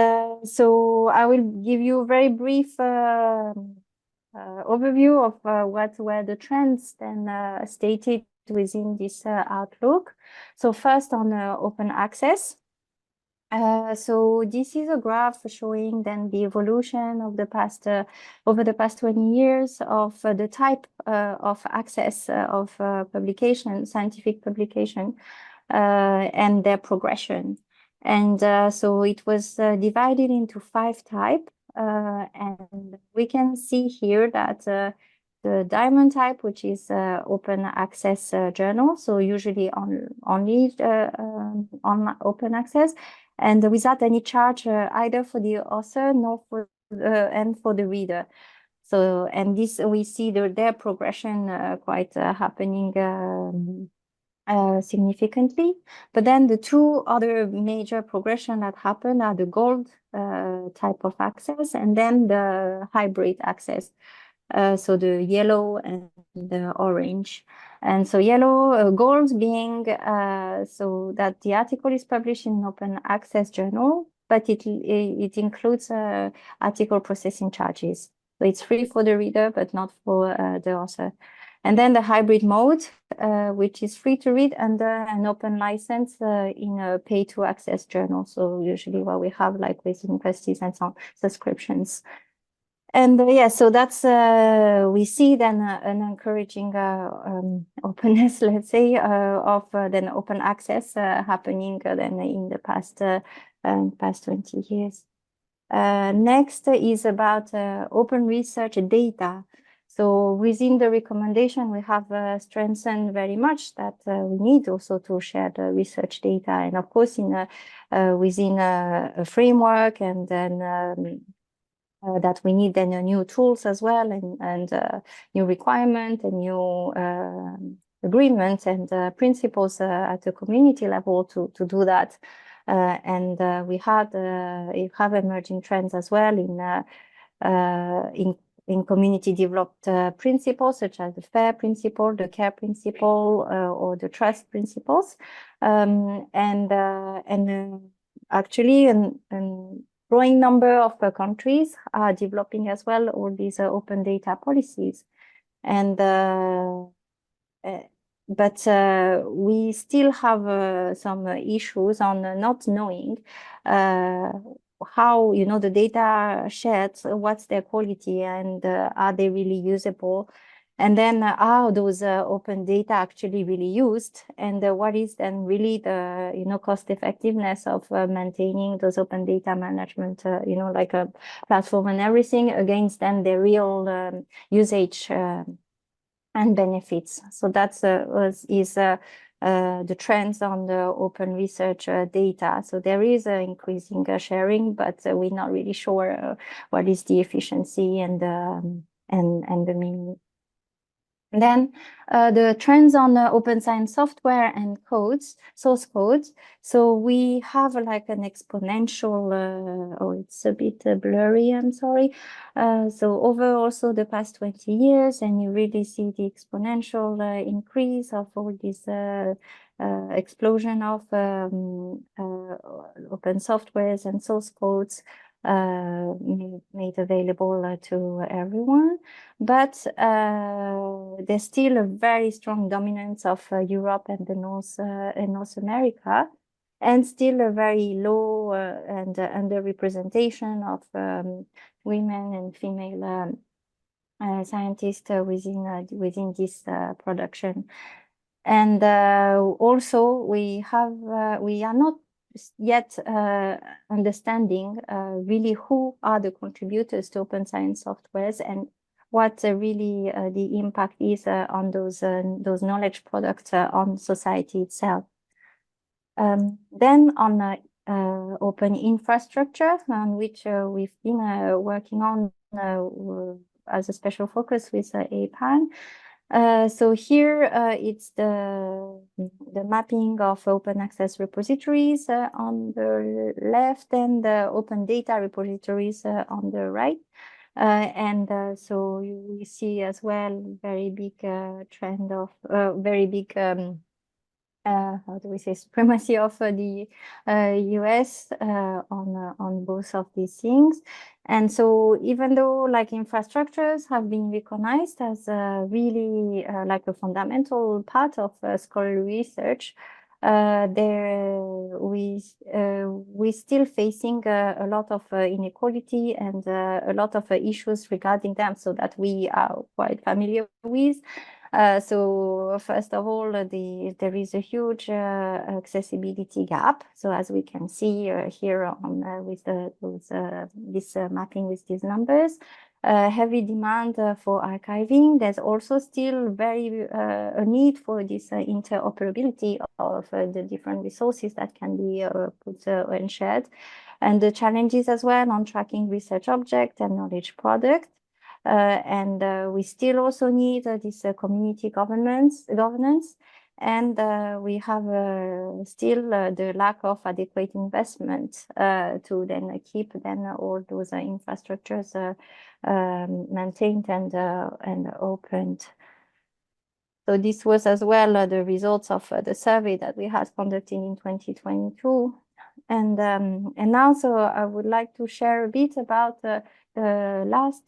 so I will give you a very brief overview of what were the trends then stated within this outlook. So first on open access. So this is a graph showing then the evolution of the past over the past 20 years of the type of access of publication, scientific publication, and their progression. And so it was divided into 5 types. And we can see here that the diamond type, which is open access journal, so usually only on open access, and without any charge either for the author nor for and for the reader. So, and this we see their progression quite happening significantly. But then the 2 other major progression that happen are the gold type of access and then the hybrid access. So the yellow and the orange. And so yellow, gold being so that the article is published in open access journal, but it includes article processing charges. So it's free for the reader, but not for the author. And then the hybrid mode, which is free to read under an open license in a pay-to-access journal. So usually what we have like with universities and some subscriptions. And yeah, so that's, we see then an encouraging openness, let's say, of then open access happening then in the past 20 years. Next is about open research data. So within the recommendation, we have strengthened very much that we need also to share the research data. And of course, in within a framework, and then that we need then new tools as well, and new requirement and new agreements and principles at the community level to do that. And we have emerging trends as well in community developed principles, such as the FAIR principle, the CARE principle, or the trust principles. Actually, growing number of countries are developing as well all these open data policies. And but we still have some issues on not knowing how, you know, the data shared, what's their quality, and are they really usable? And then are those open data actually really used? And what is then really the, you know, cost effectiveness of maintaining those open data management, you know, like a platform and everything against then the real usage and benefits. So that's the trends on the open research data. So there is an increasing sharing, but we're not really sure what is the efficiency and the meaning. And then the trends on open science software and codes, source codes. So we have like an exponential, oh, it's a bit blurry, I'm sorry. So over also the past 20 years, and you really see the exponential increase of all this explosion of open softwares and source codes made available to everyone. But there's still a very strong dominance of Europe and the North America. and still a very low and underrepresentation of women and female scientists within this production. And also we are not yet understanding really who are the contributors to open science softwares and what really the impact is on those knowledge products on society itself. Then on open infrastructure, on which we've been working on as a special focus with APAN. So here it's the mapping of open access repositories on the left and the open data repositories on the right. So we see as well very big trend of very big how do we say, supremacy of the US on both of these things. And so even though like infrastructures have been recognized as really like a fundamental part of scholarly research, we still facing a lot of inequality and a lot of issues regarding them, so that we are quite familiar with. So first of all, there is a huge accessibility gap. So as we can see here on with this mapping with these numbers, heavy demand for archiving. There's also still very a need for this interoperability of the different resources that can be put and shared, and the challenges as well on tracking research object and knowledge product. And we still also need this community governance, and we have still the lack of adequate investment to then keep all those infrastructures maintained and opened. So this was as well the results of the survey that we had conducted in 2022. And now, so I would like to share a bit about the last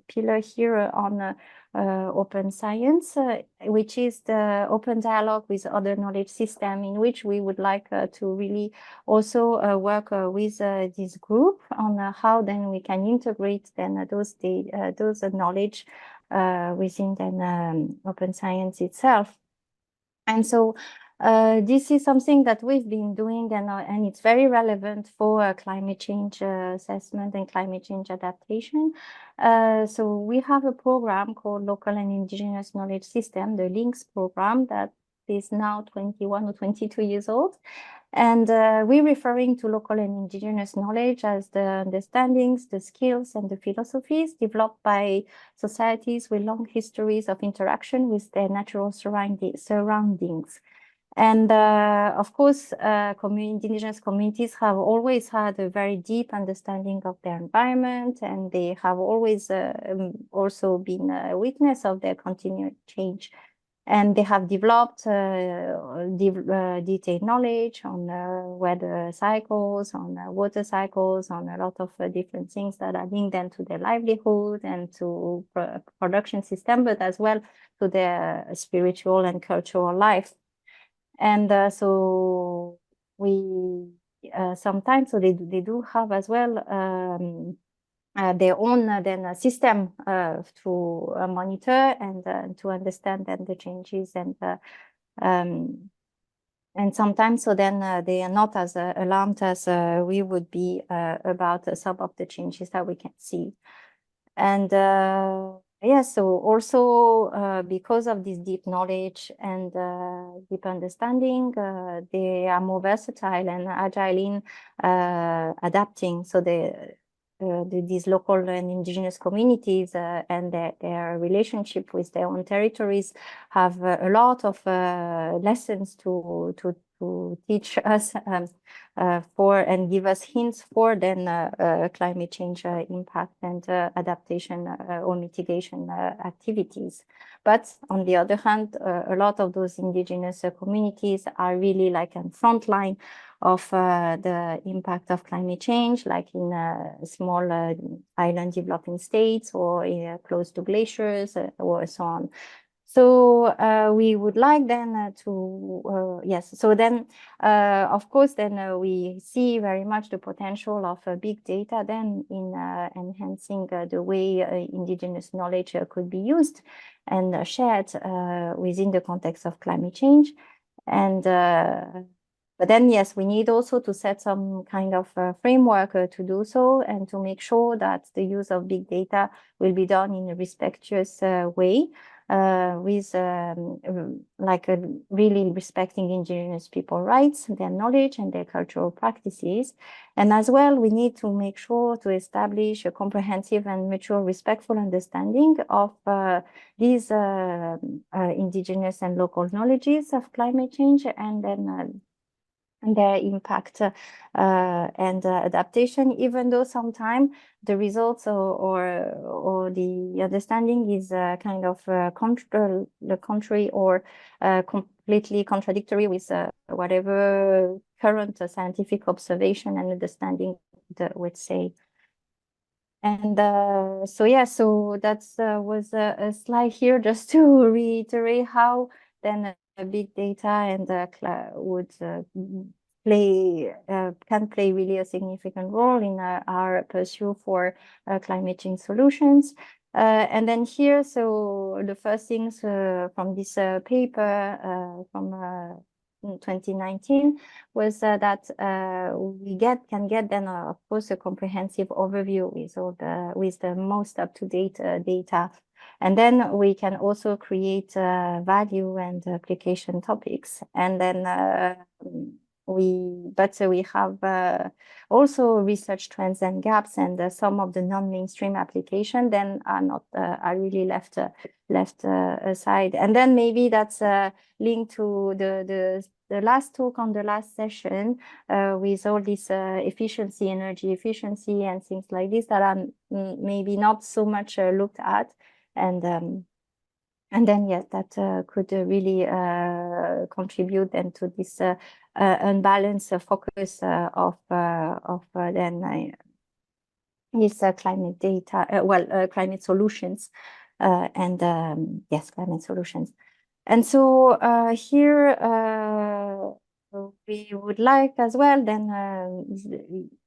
pillar here on open science, which is the open dialogue with other knowledge system, in which we would like to really also work with this group on how then we can integrate then those knowledge within then open science itself. And so this is something that we've been doing, and it's very relevant for climate change assessment and climate change adaptation. So we have a program called Local and Indigenous Knowledge System, the LINKS program, that is now 21 or 22 years old. And we're referring to local and indigenous knowledge as the understandings, the skills, and the philosophies developed by societies with long histories of interaction with their natural surroundings. And of course, indigenous communities have always had a very deep understanding of their environment, and they have always also been a witness of their continued change. And they have developed detailed knowledge on weather cycles, on water cycles, on a lot of different things that are linked then to their livelihood and to production system, but as well to their spiritual and cultural life. And so we sometimes, so they do have as well their own then system to monitor and to understand then the changes, and sometimes so then they are not as alarmed as we would be about some of the changes that we can see. And yes, so also because of this deep knowledge and deep understanding, they are more versatile and agile in adapting. So these local and indigenous communities and their relationship with their own territories have a lot of lessons to teach us for and give us hints for then climate change impact and adaptation or mitigation activities. But on the other hand, a lot of those indigenous communities are really like a front line of the impact of climate change, like in small island developing states or close to glaciers or so on. So we would like then yes. So then, of course, then we see very much the potential of big data then in enhancing the way indigenous knowledge could be used and shared within the context of climate change. And but then, yes, we need also to set some kind of framework to do so and to make sure that the use of big data will be done in a respectuous way with really respecting indigenous people rights, their knowledge and their cultural practices. And as well, we need to make sure to establish a comprehensive and mutual respectful understanding of these indigenous and local knowledges of climate change and then and their impact and adaptation, even though sometimes the results or the understanding is kind of the contrary or completely contradictory with whatever current scientific observation and understanding would say. And so yeah, so that was a slide here just to reiterate how then big data and would can play really a significant role in our pursuit for climate change solutions. And then here, so the first things from this paper from 2019 was that we can get then of course a comprehensive overview with the most up-to-date data, and then we can also create value and application topics. And then we have also research trends and gaps, and some of the non-mainstream application then are really left aside. And then maybe that's linked to the last talk on the last session with all this efficiency, energy efficiency and things like this that are maybe not so much looked at. And then, yes, that could really contribute then to this unbalanced focus of then this climate data, climate solutions, and yes, climate solutions. And so here we would like as well then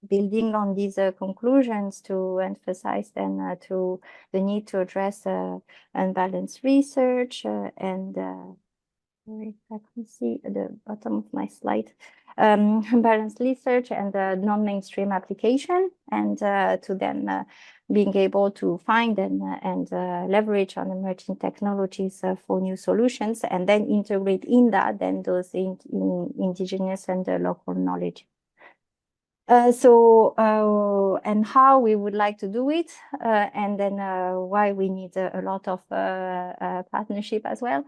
building on these conclusions to emphasize then to the need to address unbalanced research and if I can see at the bottom of my slide, unbalanced research and non-mainstream application, and to then being able to find and leverage on emerging technologies for new solutions, and then integrate in that then those in indigenous and local knowledge. And how we would like to do it, and then why we need a lot of partnership as well,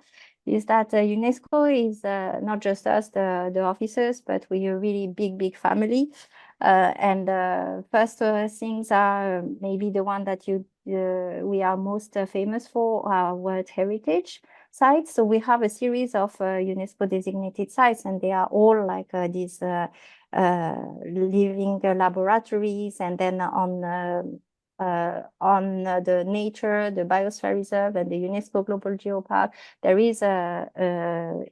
is that UNESCO is not just us, the officers, but we are a really big family. And first things are maybe the one that we are most famous for, our World Heritage sites. So we have a series of UNESCO designated sites, and they are all like these living laboratories, and then on the nature, the biosphere reserve, and the UNESCO Global Geopark, there is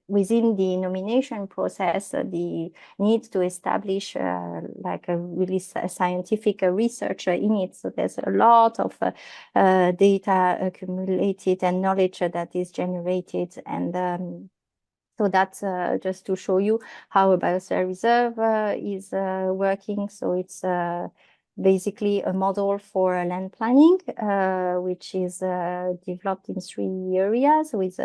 within the nomination process the need to establish like a really scientific research in it. So there's a lot of data accumulated and knowledge that is generated, and so that's just to show you how a biosphere reserve is working. So it's basically a model for land planning, which is developed in 3 areas with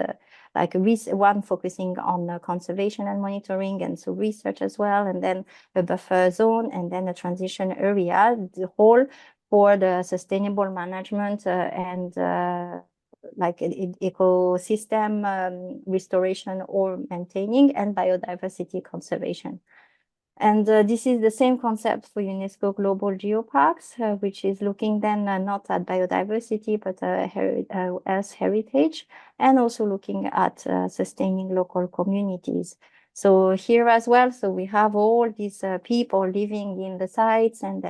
like one focusing on conservation and monitoring, and so research as well, and then a buffer zone, and then a transition area, the whole for the sustainable management and like ecosystem restoration or maintaining, and biodiversity conservation. And this is the same concept for UNESCO Global Geoparks, which is looking then not at biodiversity, but as heritage, and also looking at sustaining local communities. So here as well, so we have all these people living in the sites, and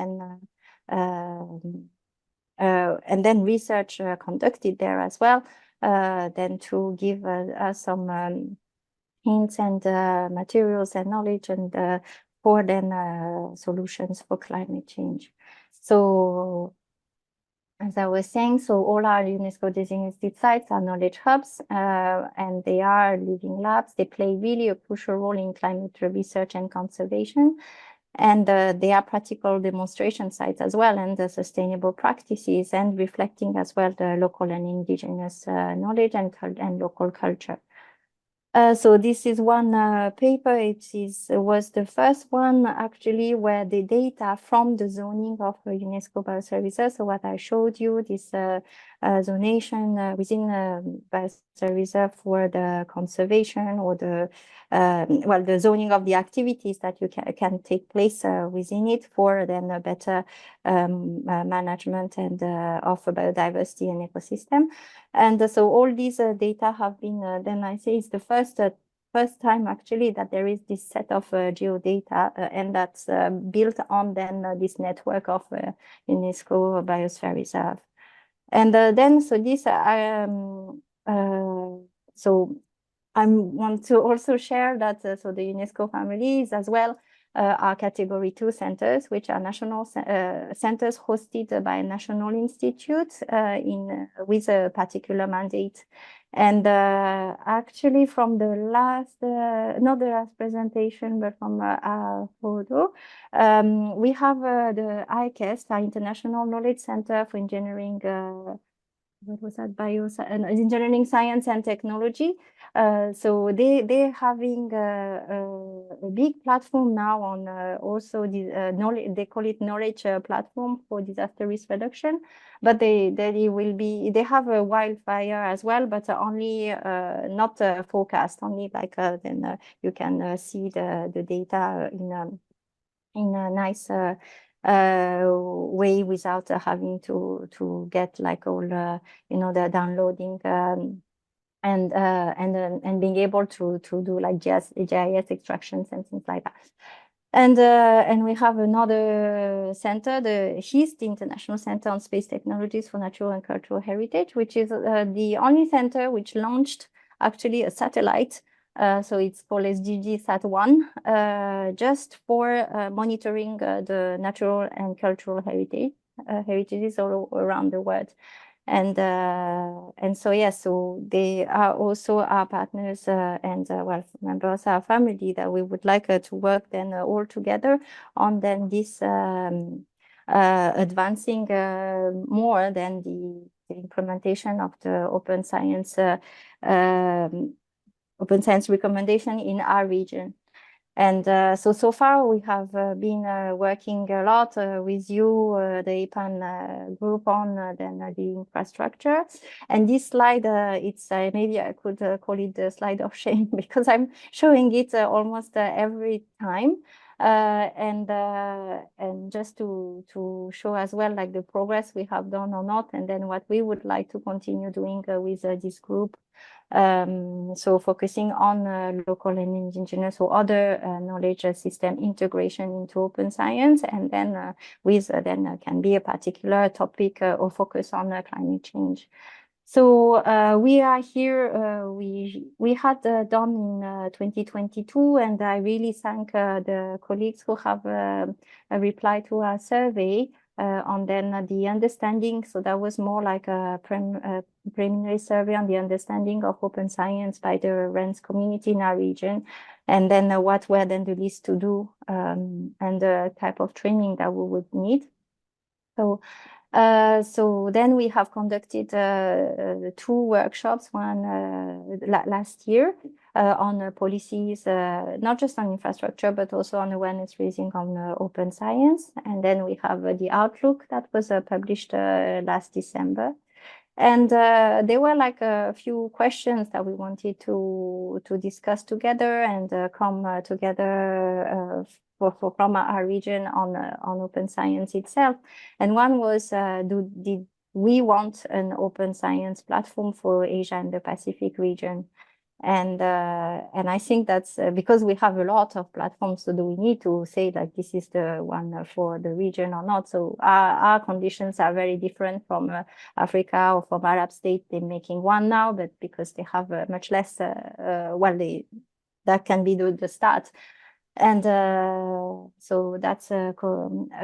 then research conducted there as well. then to give us some hints and materials and knowledge and for then solutions for climate change. So as I was saying, so all our UNESCO designated sites are knowledge hubs, and they are living labs. They play really a crucial role in climate research and conservation. And they are practical demonstration sites as well, and the sustainable practices, and reflecting as well the local and indigenous knowledge and local culture. So this is one paper. It was the first one actually where the data from the zoning of UNESCO biosphere. So what I showed you, this zonation within biosphere reserve for the conservation or the well, the zoning of the activities that you can take place within it for then a better management and of biodiversity and ecosystem. And so all these data have been, then I say it's the first time actually that there is this set of geodata and that's built on then this network of UNESCO Biosphere Reserve. And then, so this, so I want to also share that, so the UNESCO families as well are Category 2 centers, which are national centers hosted by national institutes with a particular mandate. And actually from the last, not the last presentation, but from our photo, we have the ICAST, our International Knowledge Center for Engineering, what was that? Engineering, Science and Technology. So they're having a big platform now on also the knowledge. They call it knowledge platform for disaster risk reduction. But they have a wildfire as well, but only not forecast. Only like then you can see the data in a nice way without having to get like all you know, the downloading and being able to do like GIS extractions and things like that. And we have another center, the HIST, International Center on Space Technologies for Natural and Cultural Heritage, which is the only center which launched actually a satellite. So it's called SDG Sat-1, just for monitoring the natural and cultural heritages all around the world. And so yes, so they are also our partners and well, members of our family that we would like to work then all together on then this advancing more than the implementation of the open science recommendation in our region. And so far we have been working a lot with you, the APAN group on then the infrastructure. And this slide, it's maybe I could call it the slide of shame because I'm showing it almost every time. And just to show as well like the progress we have done or not, and then what we would like to continue doing with this group. So focusing on local and indigenous or other knowledge system integration into open science, and then with then can be a particular topic or focus on climate change. So we are here, we had done in 2022, and I really thank the colleagues who have replied to our survey on then the understanding. So that was more like a preliminary survey on the understanding of open science by the RENS community in our region, and then what were then the least to do and the type of training that we would need. So then we have conducted 2 workshops, one last year on policies, not just on infrastructure, but also on awareness raising on open science. And then we have the outlook that was published last December. And there were like a few questions that we wanted to discuss together and come together from our region on open science itself. And one was, did we want an open science platform for Asia and the Pacific region? And I think that's because we have a lot of platforms, so do we need to say that this is the one for the region or not? So our conditions are very different from Africa or from Arab states. They're making one now, but because they have much less, that can be the start. And so that's a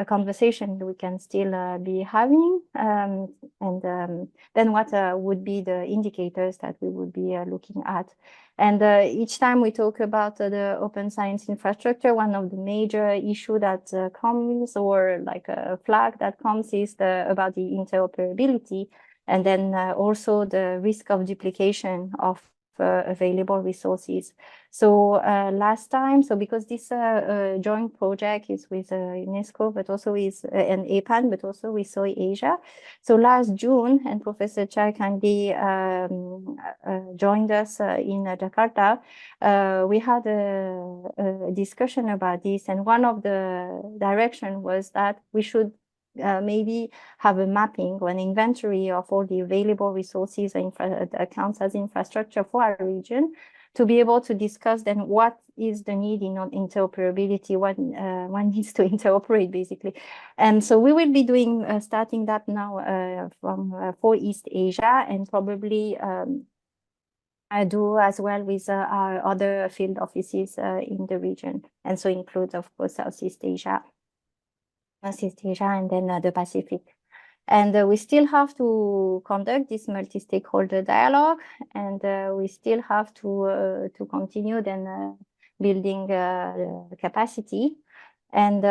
conversation we can still be having. Then what would be the indicators that we would be looking at? And each time we talk about the open science infrastructure, one of the major issue that comes, or like a flag that comes, is about the interoperability, and then also the risk of duplication of available resources. So last time, so because this joint project is with UNESCO, but also is and APAN, but also with SOI Asia. So last June, and Professor Chai kindly joined us in Jakarta, we had a discussion about this, and one of the direction was that we should maybe have a mapping or an inventory of all the available resources that counts as infrastructure for our region, to be able to discuss then what is the need in interoperability, what one needs to interoperate basically. And so we will be doing, starting that now for East Asia, and probably I do as well with our other field offices in the region. And so includes, of course, Southeast Asia, and then the Pacific. And we still have to conduct this multi-stakeholder dialogue, and we still have to continue then building capacity. And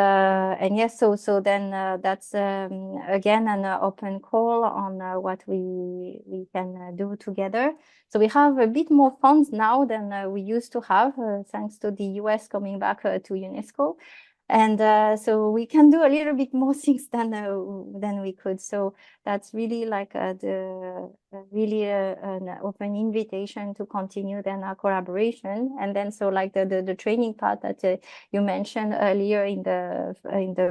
yes, so then that's again an open call on what we can do together. So we have a bit more funds now than we used to have, thanks to the US coming back to UNESCO. And so we can do a little bit more things than we could. So that's really like really an open invitation to continue then our collaboration. And then so like the training part that you mentioned earlier in the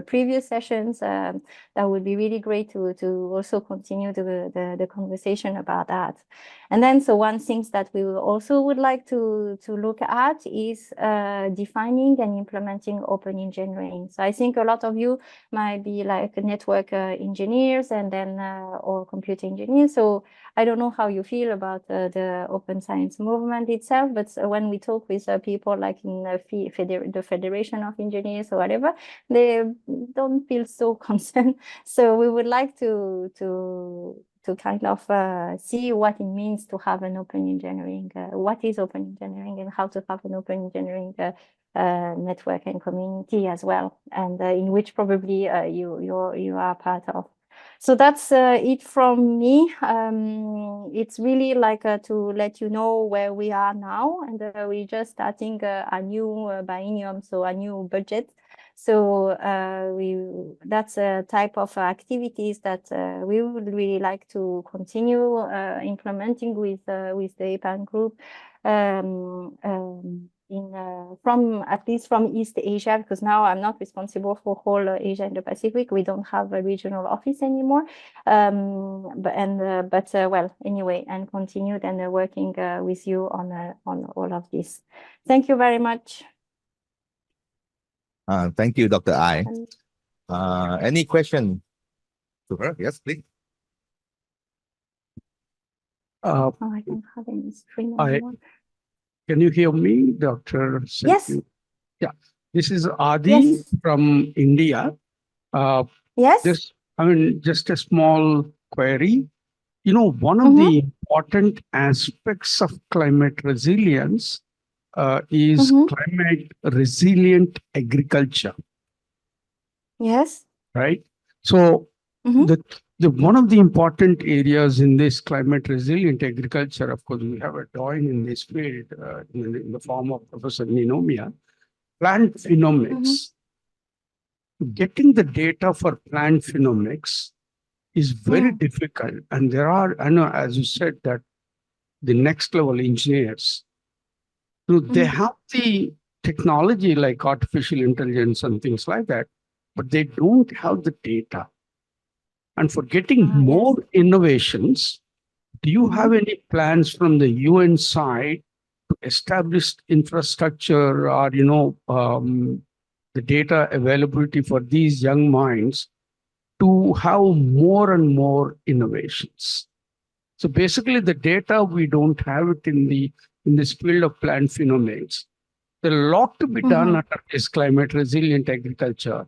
previous sessions, that would be really great to also continue the conversation about that. And then so one thing that we also would like to look at is defining and implementing open engineering. So I think a lot of you might be like network engineers and then or computer engineers. So I don't know how you feel about the open science movement itself, but when we talk with people like in the Federation of Engineers or whatever, they don't feel so concerned. So we would like to kind of see what it means to have an open engineering, what is open engineering, and how to have an open engineering network and community as well, and in which probably you are part of. So that's it from me. It's really like to let you know where we are now, and we're just starting a new biennium, so a new budget. So that's a type of activities that we would really like to continue implementing with the APAN group from at least from East Asia, because now I'm not responsible for whole Asia and the Pacific. We don't have a regional office anymore. Well, anyway, and continue then working with you on all of this. Thank you very much. Thank you, Dr. Ai. Any question to her? Yes, please. I don't have any screen anymore. Can you hear me, Dr. Yes. Yeah, this is Adi Yes. from India. Yes. Just a small query. You know, one of the important aspects of climate resilience is climate resilient agriculture. Yes. Right. So one of the important areas in this climate resilient agriculture, of course, we have a doyen in this field in the form of Professor Ninomiya, plant phenomics. Getting the data for plant phenomics is very difficult. And there are, I know, as you said, that the next level engineers, so they have the technology like artificial intelligence and things like that, but they don't have the data. And for getting more innovations, do you have any plans from the UN side established infrastructure or, the data availability for these young minds to have more and more innovations. So basically the data, we don't have it in this field of plant phenomena. There are a lot to be done under this climate resilient agriculture,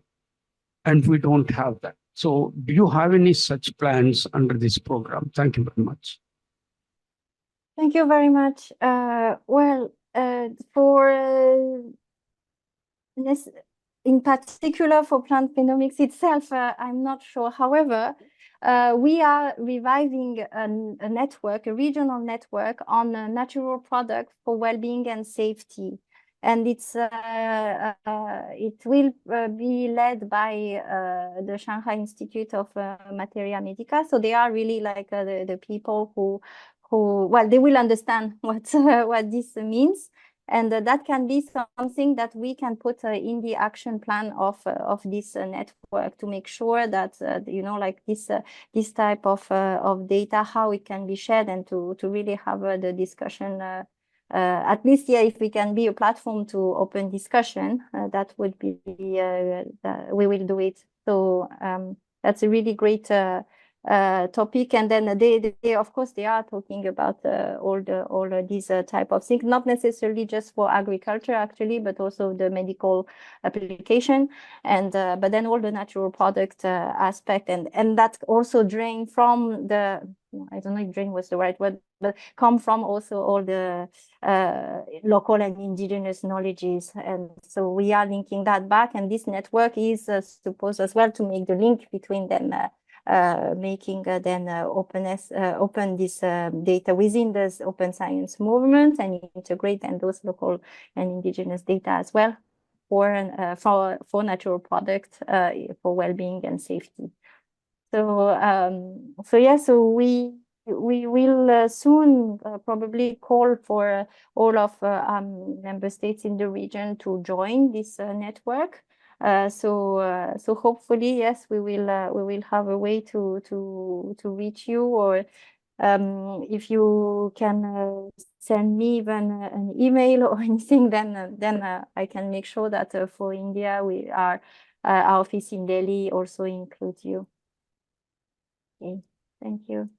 and we don't have that. So do you have any such plans under this program? Thank you very much. Thank you very much. For in particular for plant phenomics itself, I'm not sure. However, we are reviving a network, a regional network on natural products for well-being and safety. And it will be led by the Shanghai Institute of Materia Medica. So they are really like the people who, well, they will understand what this means. And that can be something that we can put in the action plan of this network to make sure that like this type of data, how it can be shared, and to really have the discussion. At least, yeah, if we can be a platform to open discussion, that would be we will do it. So that's a really great topic. And then they of course they are talking about all these type of things, not necessarily just for agriculture actually, but also the medical application, and but then all the natural product aspect, and that also drain from the, I don't know if drain was the right word, but come from also all the local and indigenous knowledges. And so we are linking that back, and this network is supposed as well to make the link between them, making then open this data within this open science movement, and integrate then those local and indigenous data as well for natural products for well-being and safety. So yeah, so we will soon probably call for all of member states in the region to join this network. So hopefully, yes, we will have a way to reach you, or if you can send me even an email or anything, then I can make sure that for India, our office in Delhi also includes you. Okay, thank you.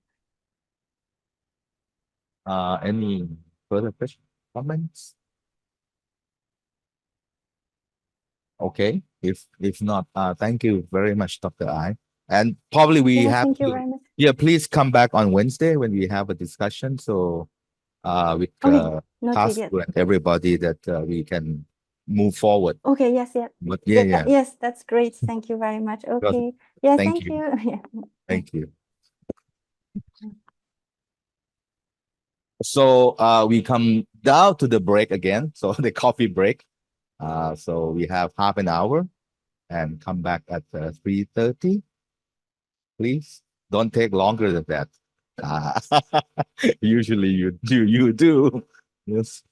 Any further questions, comments? Okay, if not, thank you very much, Dr. I. And probably we Yeah, have thank you to, very much. yeah, please come back on Wednesday when we have a discussion. So with Okay, noted, task yeah. and everybody that we can move forward. Okay, yes, yeah. But yeah. Yes, that's great. Thank you very much. Okay. Yeah, thank you. Yeah. Thank you. So we come down to the break again. So the coffee break. So we have half an hour and come back at 3:30. Please don't take longer than that. Usually you do. Yes.